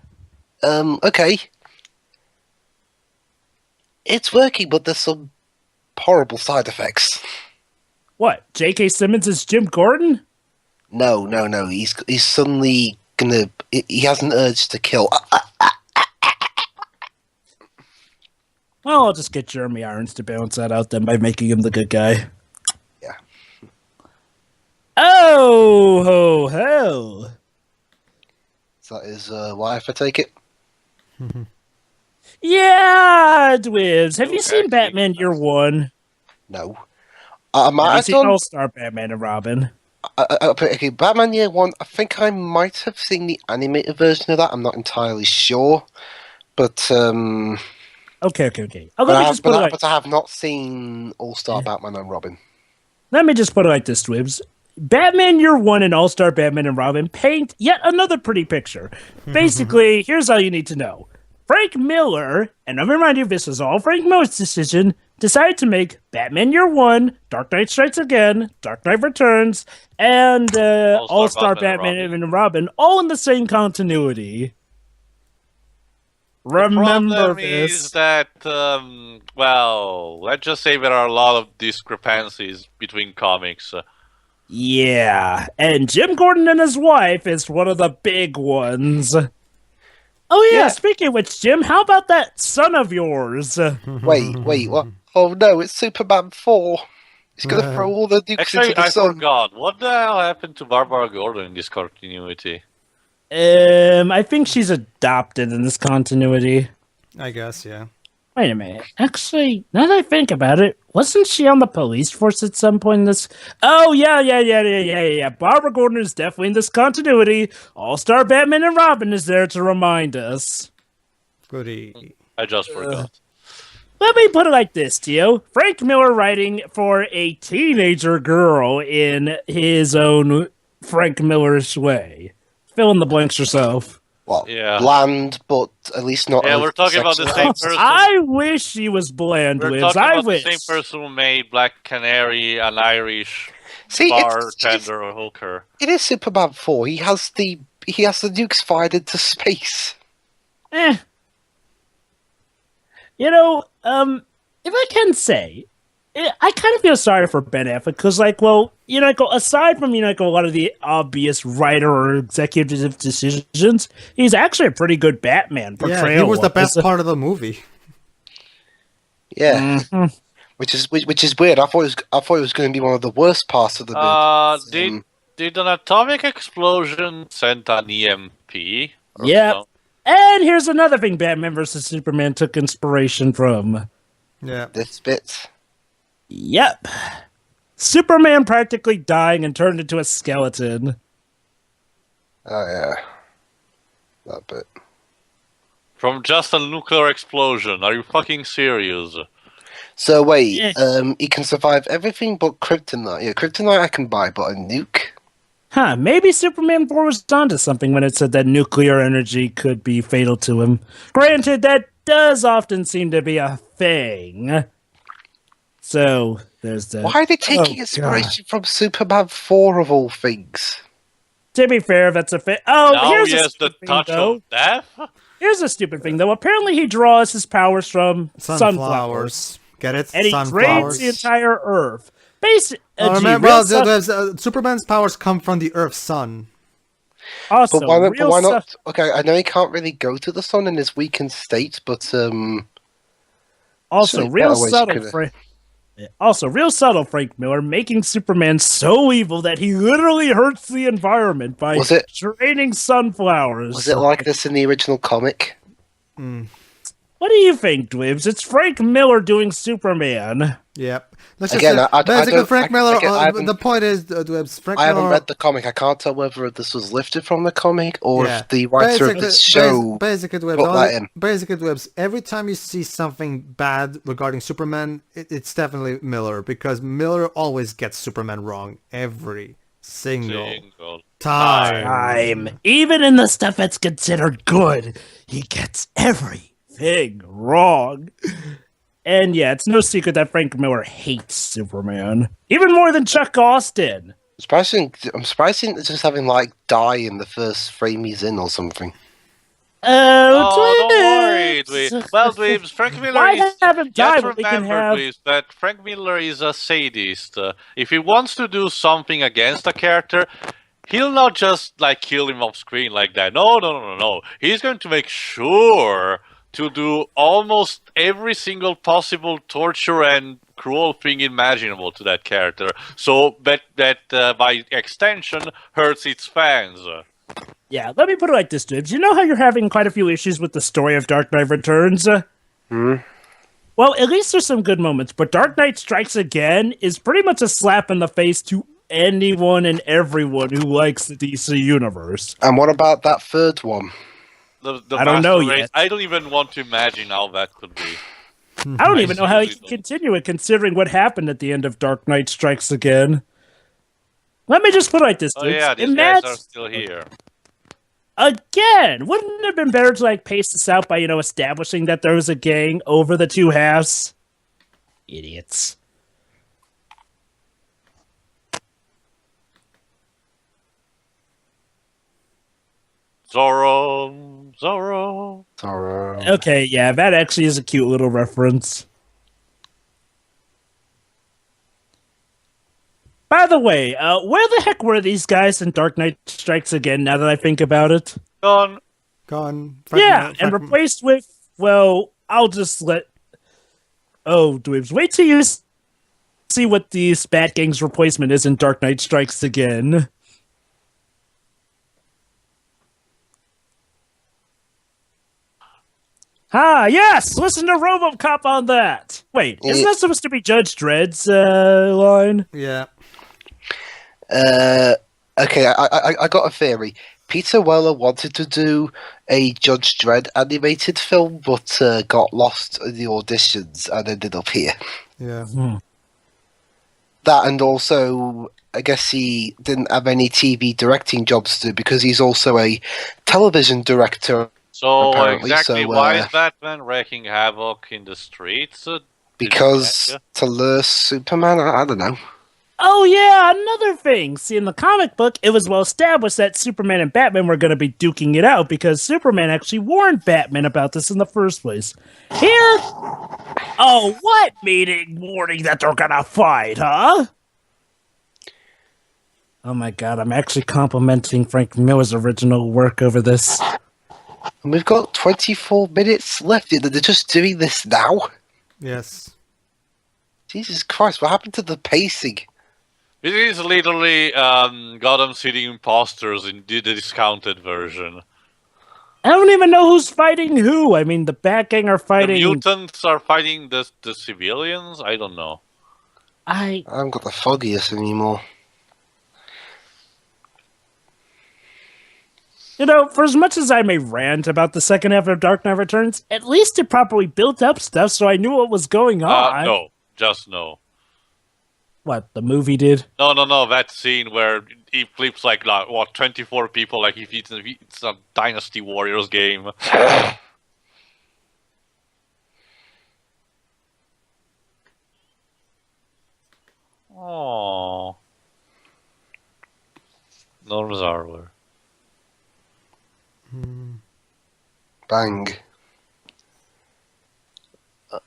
Okay. It's working, but there's some horrible side effects. What? J.K. Simmons is Jim Gordon? No. He's suddenly gonna... He has an urge to kill. Well, I'll just get Jeremy Irons to balance that out then by making him the good guy. Yeah. Oh, ho, ho. Is that his wife, I take it? Yeah, Dwibs. Have you seen Actually, Batman Year that's- One? No. Have you I've seen done. All-Star Batman and Robin? Okay, Batman Year One. I think I might have seen the animated version of that. I'm not entirely sure, but Okay. Oh, let me just put it like. but I have not seen All Star Batman and Robin. Let me just put it like this, Dwibs. Batman Year One and All-Star Batman and Robin paint yet another pretty picture. Basically, here's all you need to know. Frank Miller, and I'll remind you, this was all Frank Miller's decision, decided to make Batman Year One, Dark Knight Strikes Again, Dark Knight Returns, and All-Star Batman and Robin all in the same continuity. The Remember problem this. is that, well, let's just say there are a lot of discrepancies between comics. Yeah, and Jim Gordon and his wife is one of the big ones. Oh yeah, Yeah. speaking of which, Jim, how about that son of yours? Wait, what? Oh no, it's Superman 4. He's gonna throw all the nukes Actually, into the I sun. forgot. What the hell happened to Barbara Gordon in this continuity? I think she's adopted in this continuity. I guess, yeah. Wait a minute. Actually, now that I think about it, wasn't she on the police force at some point in this? Oh, yeah. Barbara Gordon is definitely in this continuity. All-Star Batman and Robin is there to remind us. Goody. I just forgot. Let me put it like this, Tio. Frank Miller writing for a teenager girl in his own Frank Millerish way. Fill in the blanks yourself. Well, Yeah. bland, but at least not. Yeah, we're talking about the sexual. same person. I wish she was bland, We're Wiz. talking I about wish. the same person who made Black Canary, an Irish See, bartender or hooker. it is Superman 4. He has the nukes fired into space. You know, if I can say, I kind of feel sorry for Ben Affleck because, like, well, you know, like, aside from, you know, like, a lot of the obvious writer or executive decisions, he's actually a pretty good Batman portrayal. Yeah, he was the best part of the movie. Yeah, Mhm. which is weird. I thought it was going to be one of the worst parts of the movie. Did an atomic explosion send an EMP? or Yep. something? And here's another thing Batman vs. Superman took inspiration from. Yeah. This bit. Yep. Superman practically dying and turned into a skeleton. Oh yeah, that bit. From just a nuclear explosion. Are you fucking serious? So wait, Yeah. he can survive everything but kryptonite. Yeah, kryptonite I can buy, but a nuke? Huh, maybe Superman 4 was onto something when it said that nuclear energy could be fatal to him. Granted, that does often seem to be a thing. So, there's that. Why are they taking Oh, inspiration from Superman 4 of all things? To be fair, that's a thing. Oh, Now here's he a has the stupid thing, touch though. of death? Here's a stupid thing, though. Apparently, he draws his powers from sunflowers. Sunflowers. Get it? And he drains Sunflowers. the entire Earth. Remember, Superman's powers come from the Earth's sun. Also, But why real not? Okay, I know he can't really go to the sun in his weakened state, but Also, Surely real better ways you subtle, could've- real subtle, Frank Miller, making Superman so evil that he literally hurts the environment by Was it- draining sunflowers. was it like this in the original comic? What do you think, Dwibs? It's Frank Miller doing Superman. Yep. Let's just Again, say, I basically, don't- Frank I- Miller. again, I haven't- The point is, Frank I haven't Miller. read the comic. I can't tell whether this was lifted from the comic or Yeah. if the writer of this show Basically, put that in. Dwebs, every time you see something bad regarding Superman, it's definitely Miller, because Miller always gets Superman wrong every single time. Even in the stuff that's considered good, he gets everything wrong. And yeah, it's no secret that Frank Miller hates Superman. Even more than Chuck Austin. I'm surprised he's just having like die in the first frame he's in or something. Oh, don't worry, Dweebs. Well, Dweebs, Frank Miller Why is... have him die Just when we can remember, have... Dweebs, that Frank Miller is a sadist. If he wants to do something against a character, he'll not just, like, kill him off screen like that. No. He's going to make sure to do almost every single possible torture and cruel thing imaginable to that character. So that by extension, hurts its fans. Yeah, let me put it like this, Dibs. You know how you're having quite a few issues with the story of Dark Knight Returns? Well, at least there's some good moments, but Dark Knight Strikes Again is pretty much a slap in the face to anyone and everyone who likes the DC universe. And what about that third one? The I don't know Master Race, yet. I don't even want to imagine how that could be. I don't even know how he seriously can continue it, considering what happened at the end of Dark Knight Strikes Again. Let me just put it like this, Oh Dibs. yeah, these In guys that- are still here. Again, wouldn't it have been better to pace this out by establishing that there was a gang over the two halves? Idiots. Zorro. Or, Okay, yeah, that actually is a cute little reference. By the way, where the heck were these guys in Dark Knight Strikes Again, now that I think about it? Gone. Gone. And replaced with, well, I'll just let... Oh, Dweebs, wait till you see what the Spat Gang's replacement is in Dark Knight Strikes Again. Ah, yes! Listen to RoboCop on that! Wait, isn't that supposed to be Judge Dredd's line? Yeah. Okay, I got a theory. Peter Weller wanted to do a Judge Dredd animated film, but got lost in the auditions and ended up here. Yeah. That, and also, I guess he didn't have any TV directing jobs to do because he's also a television director. So Apparently, exactly so, why is Batman wreaking havoc in the streets? Because to lure Superman, I don't know. Oh yeah, another thing. See, in the comic book, it was well established that Superman and Batman were going to be duking it out because Superman actually warned Batman about this in the first place. Here... Oh, what meaning warning that they're going to fight, huh? Oh my god, I'm actually complimenting Frank Miller's original work over this. And we've got 24 minutes left. They're just doing this now? Yes. Jesus Christ, what happened to the pacing? It is literally Gotham City imposters in the discounted version. I don't even know who's fighting who. I mean, the Bat Gang are fighting... The mutants are fighting the civilians? I don't know. I haven't got the foggiest anymore. For as much as I may rant about the second half of Dark Knight Returns, at least it properly built up stuff so I knew what was going on. No, just no. What, the movie did? No, that scene where he flips 24 people like if it's a Dynasty Warriors game. Oh, Norm Zarwer. Bang.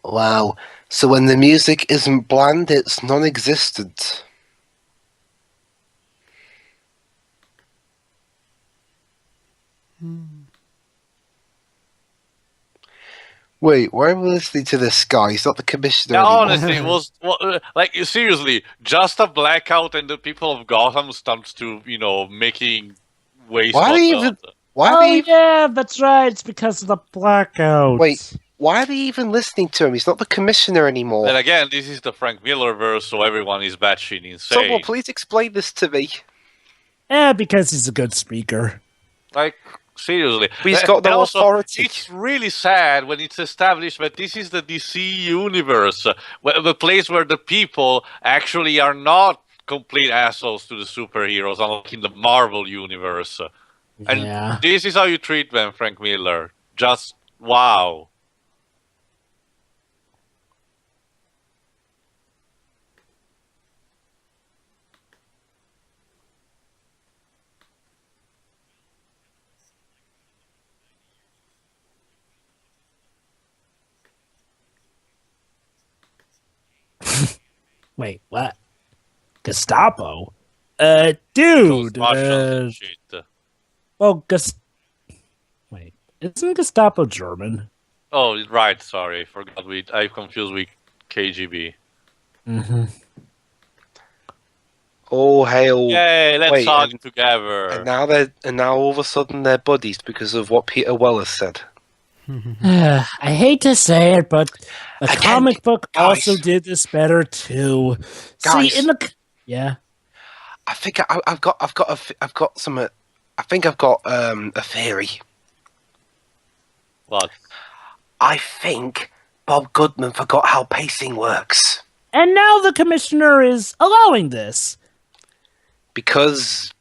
Wow. So when the music isn't bland, it's non-existent. Wait, why are we listening to this guy? He's not the commissioner Yeah, anymore. honestly, it was seriously just a blackout, and the people of Gotham starts to making waste. Why are they even? Why are they? Yeah, that's right. It's because of the blackout. Wait, why are they even listening to him? He's not the commissioner anymore. And again, this is the Frank Miller verse, so everyone is batshit insane. Someone please explain this to me. Because he's a good speaker. Seriously. But he's got no also, authority. It's really sad when it's established that this is the DC universe, the place where the people actually are not complete assholes to the superheroes, unlike in the Marvel universe. And this is how you treat them, Frank Miller. Just wow. Wait, what? Gestapo? Dude. Shit. Well, Wait, isn't Gestapo German? Oh, right. Sorry, forgot. I confused with KGB. Mm-hmm. All hail! Yay, let's Wait, hug and together. now all of a sudden they're buddies because of what Peter Weller said. I hate to say it, but the Again, comic book guys. also did this better too. Guys. See, in the yeah, I think I've got some. I think I've got a theory. What? I think Bob Goodman forgot how pacing works and now the commissioner is allowing this because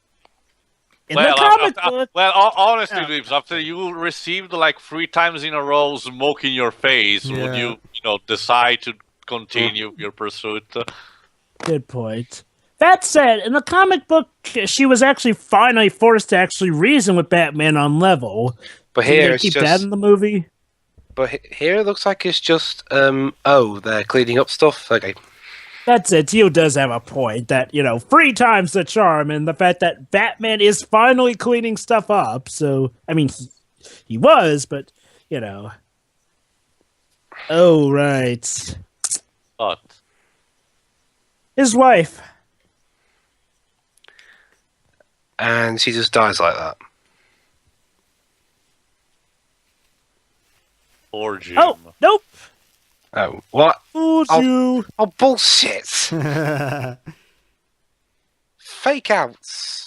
in the comic book. Honestly, Yeah. Reeves, after you received like 3 times in a row smoke in your face, would you decide to continue your pursuit? Good point. That said, in the comic book, she was actually finally forced to actually reason with Batman on level. But Did here they it's keep just. that in the movie? But here it looks like it's just they're cleaning up stuff. Okay. That's it. Tio does have a point that, 3 times the charm and the fact that Batman is finally cleaning stuff up. So, I mean, he was, but, Oh, right. What? His wife. And she just dies like that. Poor Jim. Oh, nope. Oh, what? Fooled Oh. you. Oh, bullshit! Fake outs.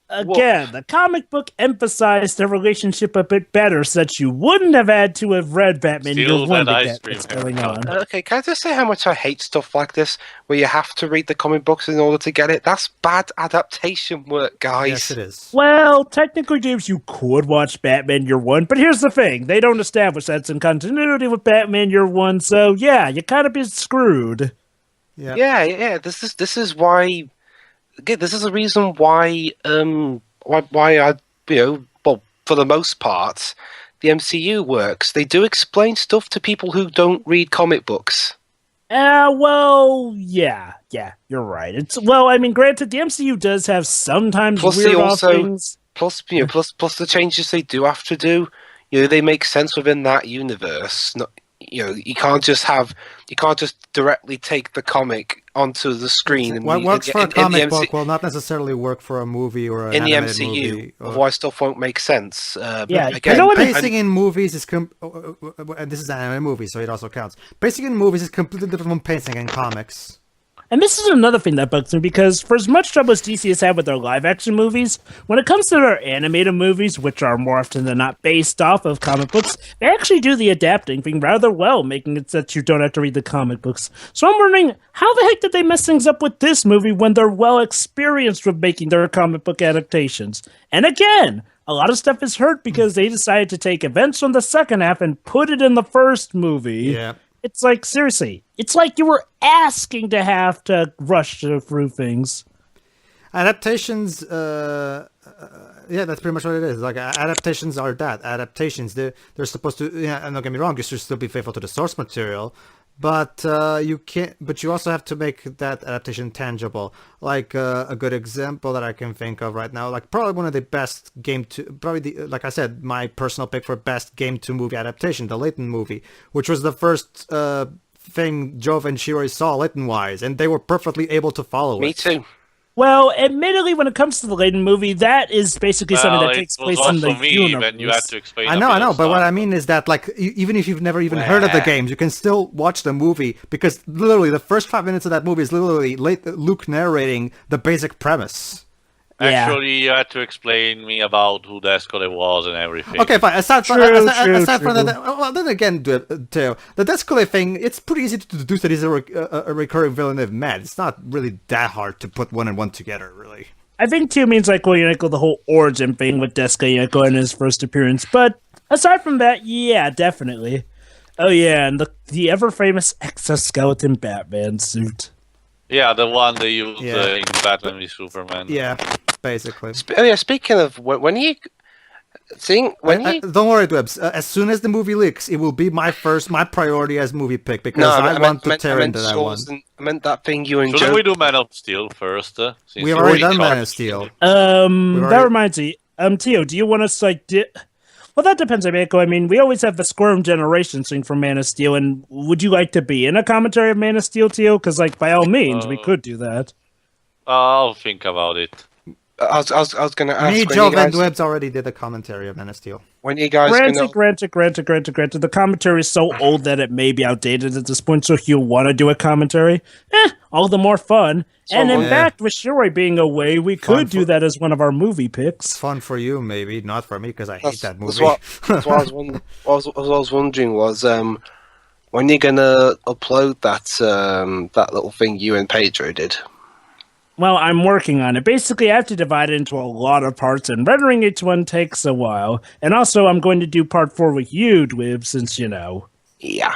Again, the comic book emphasized the relationship a bit better, such you wouldn't have had to have read Batman Steal Year One to that ice get cream, what's going Harry. on. Okay, can I just say how much I hate stuff like this, where you have to read the comic books in order to get it? That's bad adaptation work, guys. Yes, it is. Well, technically, James, you could watch Batman Year One, but here's the thing. They don't establish that's in continuity with Batman Year One, so yeah, you kind of be screwed. Yeah. Yeah. This is why. Again, this is the reason why. Why I, well, for the most part, the MCU works. They do explain stuff to people who don't read comic books. Well, yeah, you're right. Granted, the MCU does have sometimes Plus, weird they off also- things. Plus the changes they do have to do, they make sense within that universe. You can't just directly take the comic onto the screen. What works for a in the comic book will not necessarily work for a movie or an in the animated MCU. movie. Otherwise, stuff won't make sense. Yeah, again, you know what? Pacing in movies is and this is an anime movie, so it also counts. Pacing in movies is completely different from pacing in comics. And this is another thing that bugs me, because for as much trouble as DC has had with their live-action movies, when it comes to their animated movies, which are more often than not based off of comic books, they actually do the adapting thing rather well, making it so that you don't have to read the comic books. So I'm wondering, how the heck did they mess things up with this movie when they're well experienced with making their comic book adaptations? And again, a lot of stuff is hurt because they decided to take events from the second half and put it in the first movie. Yeah. It's like, seriously, it's like you were asking to have to rush through things. Adaptations, yeah, that's pretty much what it is. Like, adaptations are that. Adaptations, they're supposed to, and don't get me wrong, you should still be faithful to the source material, but you can't, but you also have to make that adaptation tangible. Like, a good example that I can think of right now, like, probably one of the best like I said, my personal pick for best game-to-movie adaptation, the Layton movie, which was the first thing Jove and Shiroi saw Layton-wise, and they were perfectly able to follow it. Me too. Well, admittedly, when it comes to the Layton movie, that is basically something that takes place in the universe. When you had to explain I know, but what I mean is that, like, even if you've never even heard of the games, you can still watch the movie, because literally the first 5 minutes of that movie is literally Luke narrating the basic premise. Yeah. Actually, you had to explain me about who Descole was and everything. Okay, fine. Aside from True. that, well, then again, Teo, the Descole thing, it's pretty easy to deduce that he's a recurring Villeneuve man. It's not really that hard to put one and one together, really. I think too means like the whole origin thing with Descole in his first appearance. But aside from that, yeah, definitely. Oh yeah, and the ever famous exoskeleton Batman suit. Yeah, the one they used Yeah. in Batman v Superman. Yeah, basically. Speaking of when you don't worry, Dwebs. As soon as the movie leaks, it will be my priority as movie pick, because I want to tear into that one. I meant that thing you and Shouldn't Joe. we do Man of Steel first? We've already done Man of Steel. That reminds me. Tio, do you want us well, that depends, Amico. I mean, we always have the Squirm Generation thing from Man of Steel, and would you like to be in a commentary of Man of Steel, Tio? Because, by all means, we could do that. I'll think about it. I was going to ask. Me, when Joe, you guys, and Dwebs already did a commentary of Man of Steel. when you guys gonna? Granted. The commentary is so old that it may be outdated at this point, so if you want to do a commentary, all the more fun. And in fact, with Shuri being away, we could do that as one of our movie picks. Fun for you, maybe, not for me, because I hate that movie. That's what I was wondering was when you're gonna upload that little thing you and Pedro did. Well, I'm working on it. Basically, I have to divide it into a lot of parts, and rendering each one takes a while. And also, I'm going to do part 4 with you, Dwib, since you know. Yeah,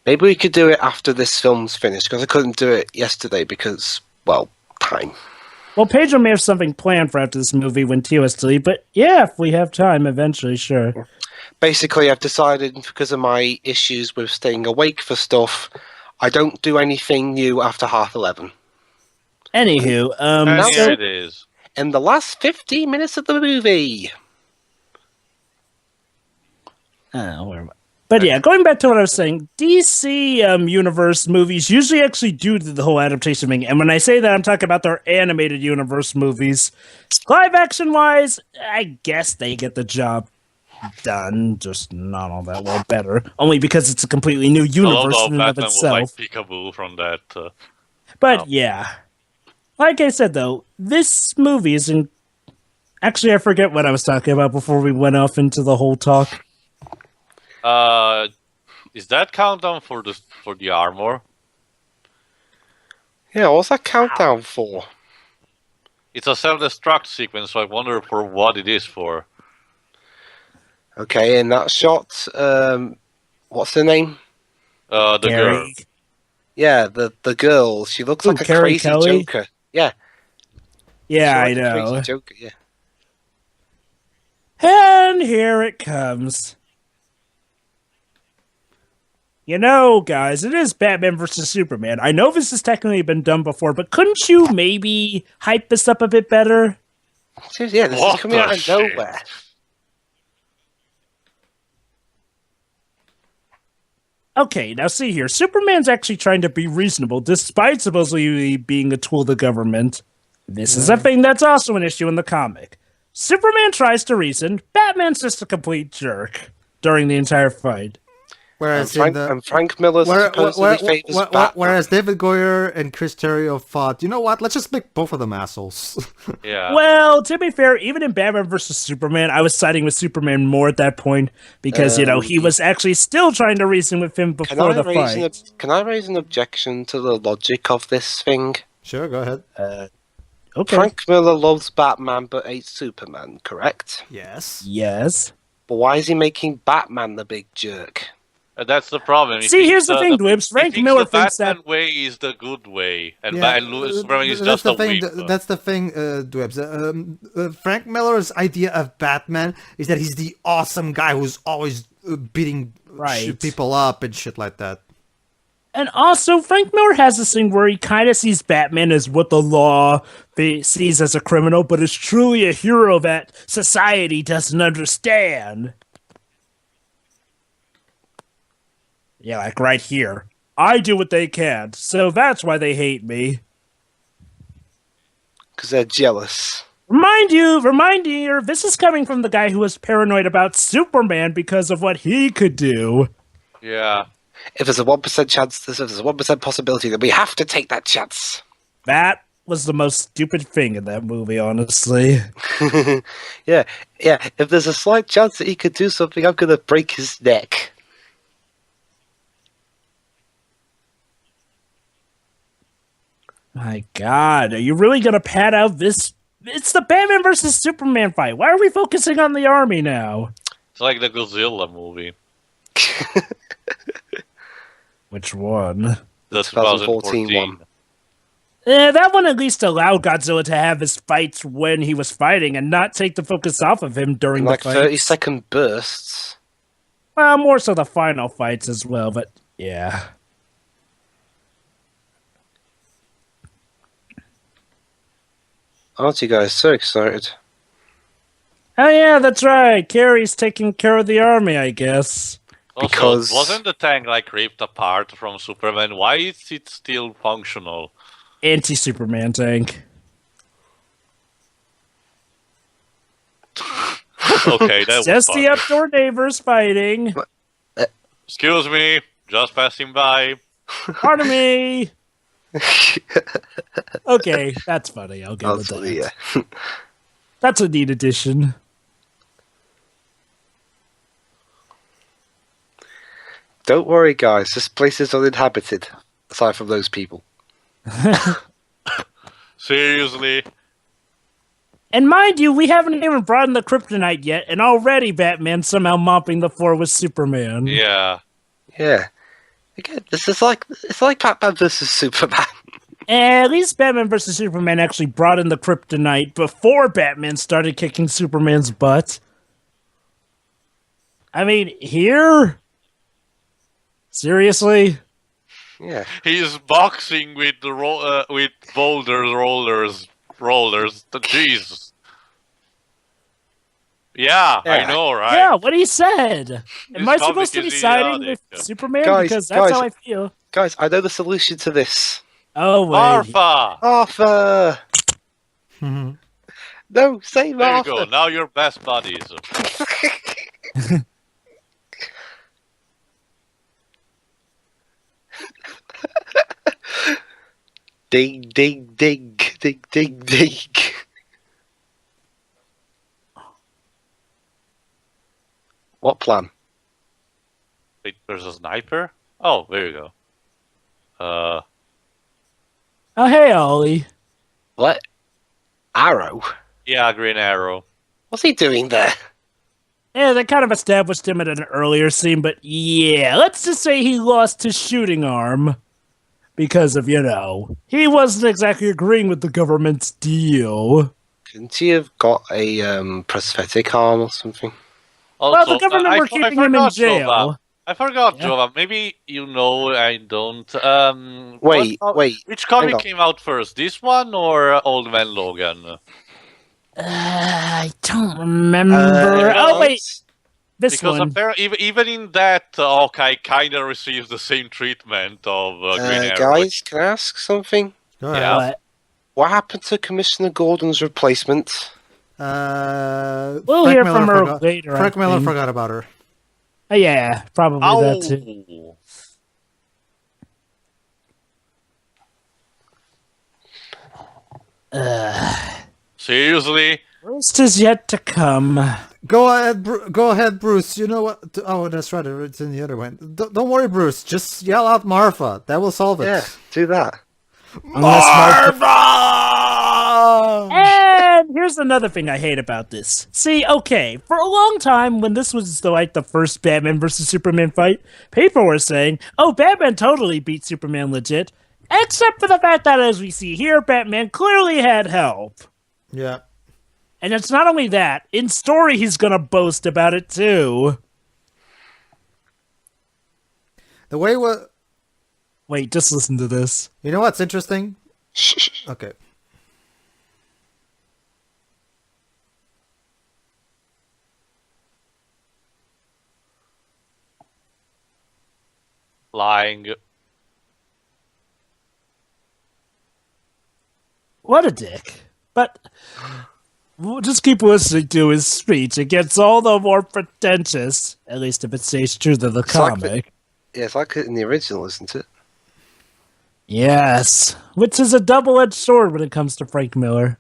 maybe we could do it after this film's finished, because I couldn't do it yesterday because, well, time. Well, Pedro may have something planned for after this movie when Tio has to leave, but yeah, if we have time, eventually, sure. Basically, I've decided, because of my issues with staying awake for stuff, I don't do anything new after 11:30. Anywho, And here it is. In the last 15 minutes of the movie. But yeah, going back to what I was saying, DC universe movies usually actually do the whole adaptation thing. And when I say that, I'm talking about their animated universe movies. Live action wise, I guess they get the job done, just not all that well better. Only because it's a completely new universe in and of Batman itself. was like peekaboo from that. But yeah. Like I said, though, this movie is in... Actually, I forget what I was talking about before we went off into the whole talk. Is that countdown for the armor? Yeah, what's that countdown for? It's a self-destruct sequence, so I wonder for what it is for. Okay, in that shot, what's her name? The girl. Yeah, the girl. She looks like a Carrie crazy Kelly? Joker. Yeah. Yeah, I She's like a know. crazy Joker, yeah. And here it comes. You know, guys, it is Batman versus Superman. I know this has technically been done before, but couldn't you maybe hype this up a bit better? Seriously, yeah, this What is coming the out of shit? nowhere. Okay, now see here. Superman's actually trying to be reasonable, despite supposedly being a tool of the government. This is a thing that's also an issue in the comic. Superman tries to reason, Batman's just a complete jerk during the entire fight. Whereas Frank Miller supposedly favors Batman. whereas David Goyer and Chris Terrio thought, you know what, let's just make both of them assholes. Yeah. Well, to be fair, even in Batman vs. Superman, I was siding with Superman more at that point because, he was actually still trying to reason with him before the fight. Can I raise an objection to the logic of this thing? Sure, go ahead. Okay. Frank Miller loves Batman but hates Superman, correct? Yes. Yes. But why is he making Batman the big jerk? That's the problem. See, here's the thing, Dwibs. Frank Miller thinks the that... Batman way is the good way, and Yeah, Superman is that's just the a thing. weak. That's the thing, Dwebs. Frank Miller's idea of Batman is that he's the awesome guy who's always beating people up and shit like that. And also, Frank Miller has this thing where he kind of sees Batman as what the law sees as a criminal, but is truly a hero that society doesn't understand. Yeah, like right here. I do what they can't, so that's why they hate me. Because they're jealous. Remind you, this is coming from the guy who was paranoid about Superman because of what he could do. Yeah. If there's a 1% chance, if there's a 1% possibility, then we have to take that chance. That was the most stupid thing in that movie, honestly. Yeah. If there's a slight chance that he could do something, I'm going to break his neck. My God, are you really going to pad out this? It's the Batman versus Superman fight. Why are we focusing on the army now? It's like the Godzilla movie. Which one? The 2014 one. Yeah, that one at least allowed Godzilla to have his fights when he was fighting and not take the focus off of him during the Like fight. 30-second bursts. Well, more so the final fights as well, but yeah. Aren't you guys so excited? Oh yeah, that's right. Carrie's taking care of the army, I guess. Also, Because- wasn't the tank like ripped apart from Superman? Why is it still functional? Anti-Superman tank. Okay, that was Just funny. the updoor neighbors fighting. Excuse me, just passing by. Pardon me. Okay, that's funny. I'll go with That's that. yeah. That's a neat addition. Don't worry, guys. This place is uninhabited, aside from those people. Seriously? And mind you, we haven't even brought in the kryptonite yet, and already Batman's somehow mopping the floor with Superman. Yeah. Yeah. Again, it's like Batman versus Superman. At least Batman vs. Superman actually brought in the kryptonite before Batman started kicking Superman's butt. I mean, here? Seriously? Yeah. He's boxing with the with rollers. Jesus. Yeah, I know, right? Yeah, what he said. Am I This supposed to comic be is siding idiotic. with Superman? Guys, Because that's guys. how I feel. Guys, I know the solution to this. Oh, wait. Martha! Arthur! No, say There you Martha! go, now you're best buddies. Ding, ding, ding, ding, ding, ding. What plan? Wait, there's a sniper? Oh, there you go. Oh, hey, Ollie. What? Arrow? Yeah, Green Arrow. What's he doing there? Yeah, they kind of established him in an earlier scene, but yeah, let's just say he lost his shooting arm. Because of, he wasn't exactly agreeing with the government's deal. Couldn't he have got a prosthetic arm or something? Also, Well, the government were keeping him in jail. I forgot, Yeah. Jova. Maybe you know, I don't. Wait. Which comic hang on. came out first? This one or Old Man Logan? I don't remember. Oh, wait. This Because one. even in that, Hawkeye kind of receives the same treatment of Green Arrow. Guys, can I ask something? Go ahead. Yeah. What happened to Commissioner Gordon's replacement? We'll Frank hear Miller from her forgot- later. Frank Miller think. forgot about her. Yeah, probably that too. Seriously? Worst is yet to come. Go ahead, Bruce. You know what? Oh, that's right. It's in the other one. Don't worry, Bruce. Just yell out Martha. That will solve it. Yeah, do that. And here's another thing I hate about this. See, okay, for a long time, when this was the first Batman versus Superman fight, people were saying, "Oh, Batman totally beat Superman legit," except for the fact that, as we see here, Batman clearly had help. Yeah. And it's not only that; in story, he's gonna boast about it too. The way what? Wait, just listen to this. You know what's interesting? Okay. Lying. What a dick. But we'll just keep listening to his speech. It gets all the more pretentious, at least if it stays true to the comic. Yeah, it's like in the original, isn't it? Yes, which is a double-edged sword when it comes to Frank Miller.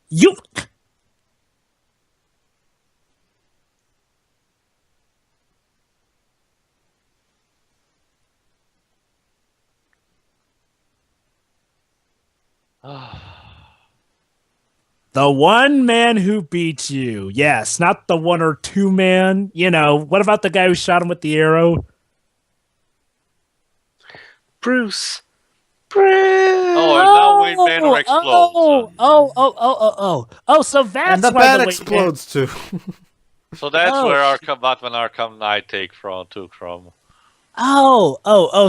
You... The one man who beat you. Yes, not the one or two man. What about the guy who shot him with the arrow? Bruce. Oh, and now Wayne Manor explodes. Oh, so that's And the why bat the Wayne explodes too. So that's Oh. where our Batman Arkham Knight took from.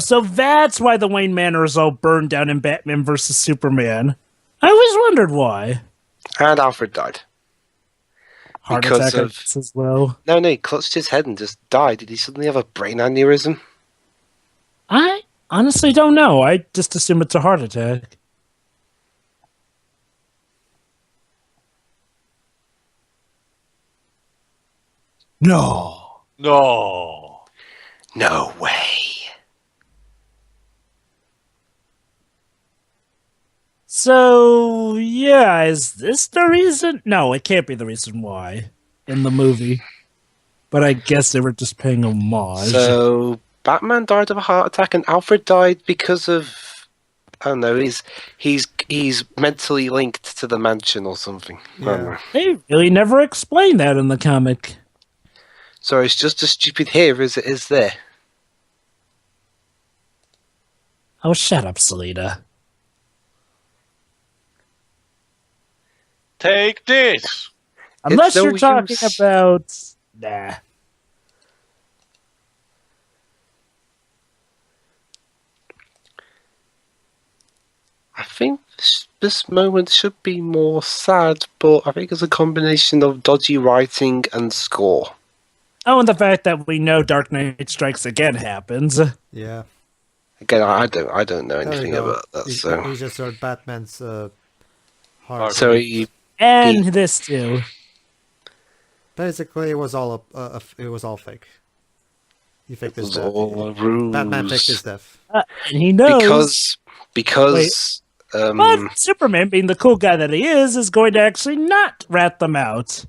So that's why the Wayne Manor is all burned down in Batman versus Superman. I always wondered why. And Alfred died. Heart Because attack of- as well. No, he clutched his head and just died. Did he suddenly have a brain aneurysm? I honestly don't know. I just assume it's a heart attack. No. No. No way. So, yeah, is this the reason? No, it can't be the reason why in the movie. But I guess they were just paying homage. So Batman died of a heart attack, and Alfred died because of, I don't know. He's mentally linked to the mansion or something. I don't know. They really never explained that in the comic. So it's just as stupid here as it is there. Oh, shut up, Selena. Take this. Unless no you're talking use. about... Nah. I think this moment should be more sad, but I think it's a combination of dodgy writing and score. Oh, and the fact that we know Dark Knight Strikes Again happens. Yeah. Again, I don't know There you anything go. about that. You just heard Batman's heart. So And this too. Basically, it was all fake. He faked his was death. all a ruse. Batman faked his death. And he knows. Because But Superman, being the cool guy that he is going to actually not rat them out.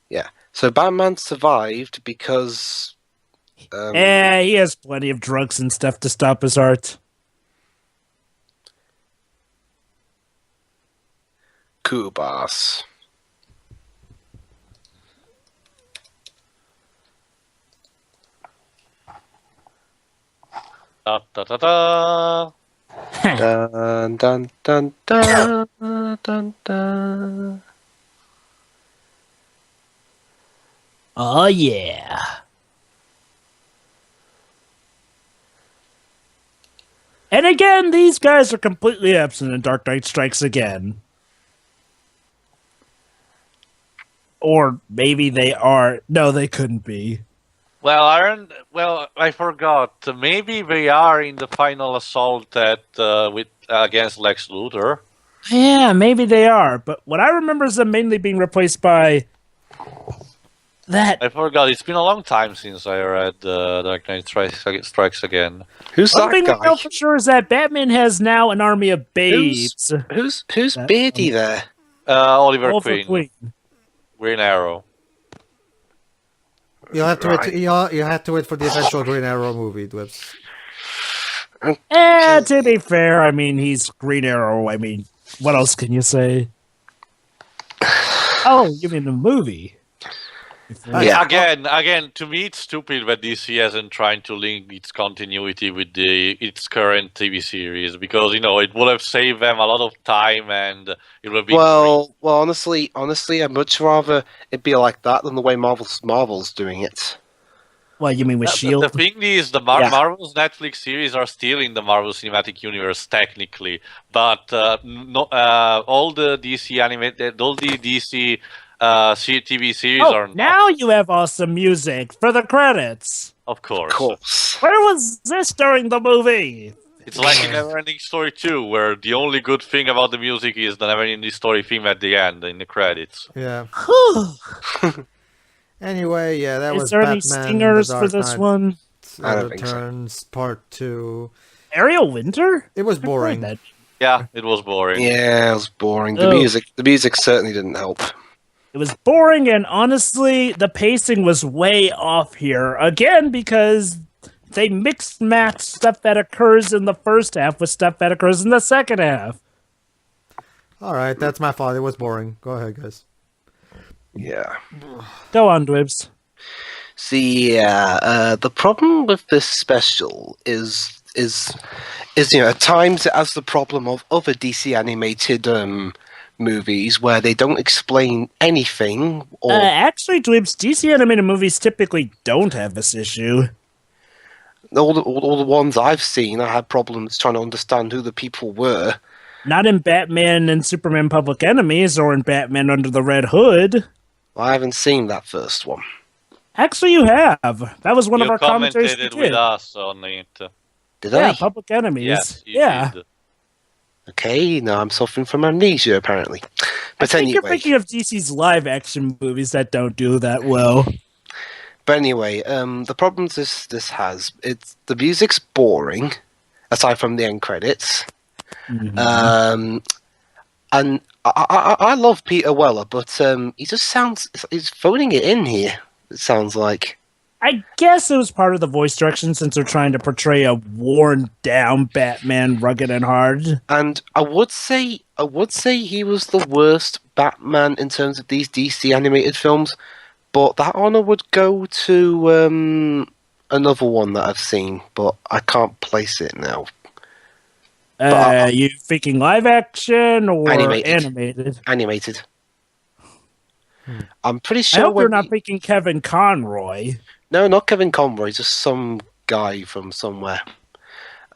yeah. So Batman survived because He has plenty of drugs and stuff to stop his heart. Kubas. Da da da da. Dun dun dun dun dun dun. Oh, yeah. And again, these guys are completely absent in Dark Knight Strikes Again. Or maybe they are. No, they couldn't be. Well, I forgot. Maybe they are in the final assault against Lex Luthor. Yeah, maybe they are. But what I remember is them mainly being replaced by that. I forgot. It's been a long time since I read Dark Knight Strikes Again. Who's One that thing I guy? know for sure is that Batman has now an army of babes. Who's Beardy there? Oliver All for Queen. Queen. Green Arrow. You'll have to Right. wait. You have to wait for the eventual Green Arrow movie, Dwibs. To be fair, I mean, he's Green Arrow. I mean, what else can you say? Oh, you mean the movie? Yeah. Again, to me, it's stupid that DC hasn't tried to link its continuity with its current TV series because it would have saved them a lot of time and it would have been. Well, honestly, I'd much rather it be like that than the way Marvel's doing it. What, you mean with The S.H.I.E.L.D.? thing is, Yeah. Marvel's Netflix series are still in the Marvel Cinematic Universe technically, but all the DC TV series are not. Now you have awesome music for the credits. Of course. Of course. Where was this during the movie? It's like in Neverending Story 2, where the only good thing about the music is the Neverending Story theme at the end, in the credits. Yeah. Whew. Anyway, yeah, that was Is there Batman. any stingers the for Dark this Knight one? I don't think so. Returns Part 2. Ariel Winter? It was I played boring. that. Yeah, it was boring. Yeah, it was boring. The Oh. music certainly didn't help. It was boring, and honestly, the pacing was way off here. Again, because they mixed match stuff that occurs in the first half with stuff that occurs in the second half. All right, that's my fault. It was boring. Go ahead, guys. Yeah. Go on, Dwibs. See, the problem with this special is at times it has the problem of other DC animated movies where they don't explain anything or Actually, Dwibs, DC animated movies typically don't have this issue. all the ones I've seen. I had problems trying to understand who the people were. Not in Batman and Superman Public Enemies or in Batman Under the Red Hood. I haven't seen that first one. Actually, you have. That was one of You our commentaries we commented did. with us on it. Did Yeah, I? Public Enemies. Yes, you yeah. did. Okay, now I'm suffering from amnesia apparently. I think you're thinking of DC's live-action movies that don't do that well. But anyway, the problems this has, the music's boring, aside from the end credits. Mm-hmm. And I love Peter Weller, but he just he's phoning it in here, it sounds like. I guess it was part of the voice direction since they're trying to portray a worn-down Batman, rugged and hard. And I would say he was the worst Batman in terms of these DC animated films, but that honor would go to another one that I've seen, but I can't place it now. You thinking live action or animated? Animated. I'm pretty sure. I hope you're not thinking Kevin Conroy. No, not Kevin Conroy, just some guy from somewhere.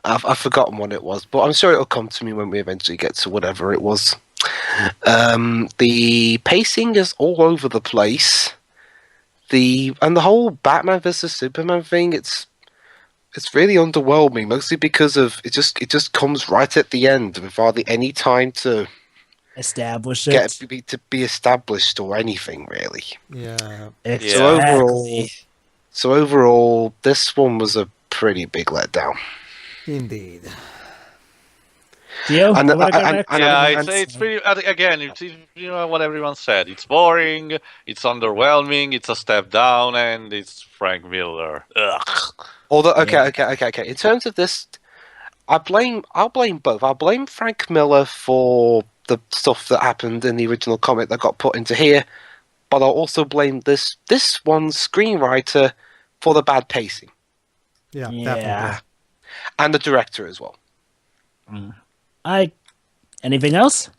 I've forgotten what it was, but I'm sure it'll come to me when we eventually get to whatever it was. The pacing is all over the place. The whole Batman versus Superman thing, it's really underwhelming, mostly because of it just comes right at the end with hardly any time to establish it, to be established or anything really. Yeah. Exactly. So overall, this one was a pretty big letdown. Indeed. Gio, it's pretty. Again, it's you know what everyone said. It's boring. It's underwhelming. It's a step down, and it's Frank Miller. Ugh. Although, okay. In terms of this, I'll blame both. I'll blame Frank Miller for the stuff that happened in the original comic that got put into here, but I'll also blame this one's screenwriter for the bad pacing. Yeah, definitely. And the director as well. Anything else?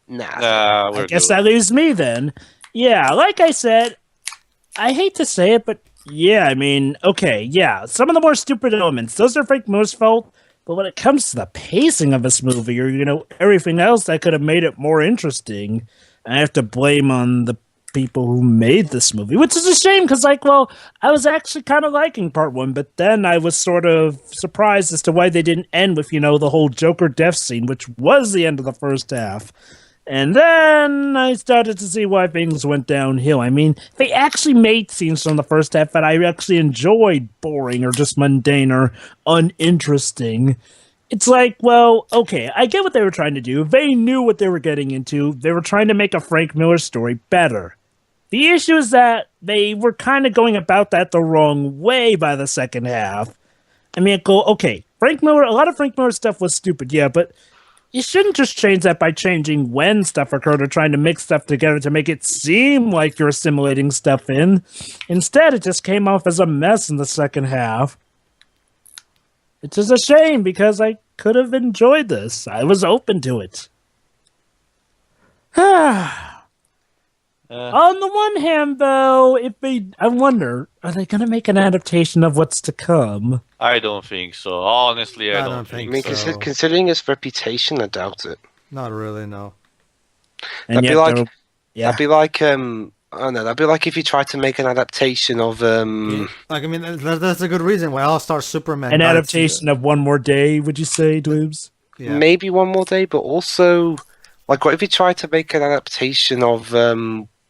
Nah. I guess that leaves me then. Yeah, like I said, I hate to say it, but yeah, I mean, okay, yeah, some of the more stupid elements, those are Frank Miller's fault, but when it comes to the pacing of this movie or, everything else that could have made it more interesting, I have to blame on the people who made this movie, which is a shame because, I was actually kind of liking part one, but then I was sort of surprised as to why they didn't end with, the whole Joker death scene, which was the end of the first half. And then I started to see why things went downhill. I mean, they actually made scenes from the first half that I actually enjoyed boring or just mundane or uninteresting. It's like, well, okay, I get what they were trying to do. They knew what they were getting into. They were trying to make a Frank Miller story better. The issue is that they were kind of going about that the wrong way by the second half. I mean, okay, Frank Miller, a lot of Frank Miller stuff was stupid, yeah, but you shouldn't just change that by changing when stuff occurred or trying to mix stuff together to make it seem like you're assimilating stuff in. Instead, it just came off as a mess in the second half. It's just a shame because I could have enjoyed this. I was open to it. On the one hand, though, I wonder, are they going to make an adaptation of what's to come? I don't think so. Honestly, I don't think so. Considering his reputation, I doubt it. Not really, no. That'd be like, I don't know. That'd be like if you tried to make an adaptation of Like, I mean, that's a good reason why All-Star Superman. An adaptation of One More Day, would you say, Dweebs? Yeah. Maybe One More Day, but also, like, what if you tried to make an adaptation of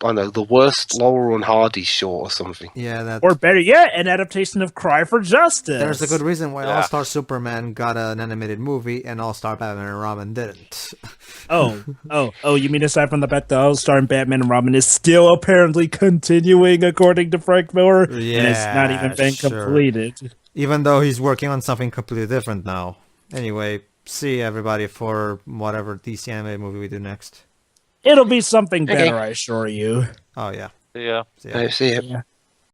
I don't know, the worst Laurel and Hardy short or something. Yeah, or better yet, an adaptation of Cry for Justice. There's a good reason why All-Star Superman got an animated movie and All-Star Batman and Robin didn't. You mean aside from the fact that All-Star and Batman and Robin is still apparently continuing according to Frank Miller, and it's not even been completed. Even though he's working on something completely different now. Anyway, see everybody for whatever DC animated movie we do next. It'll be something better, I assure you. Oh, yeah. Yeah. See ya.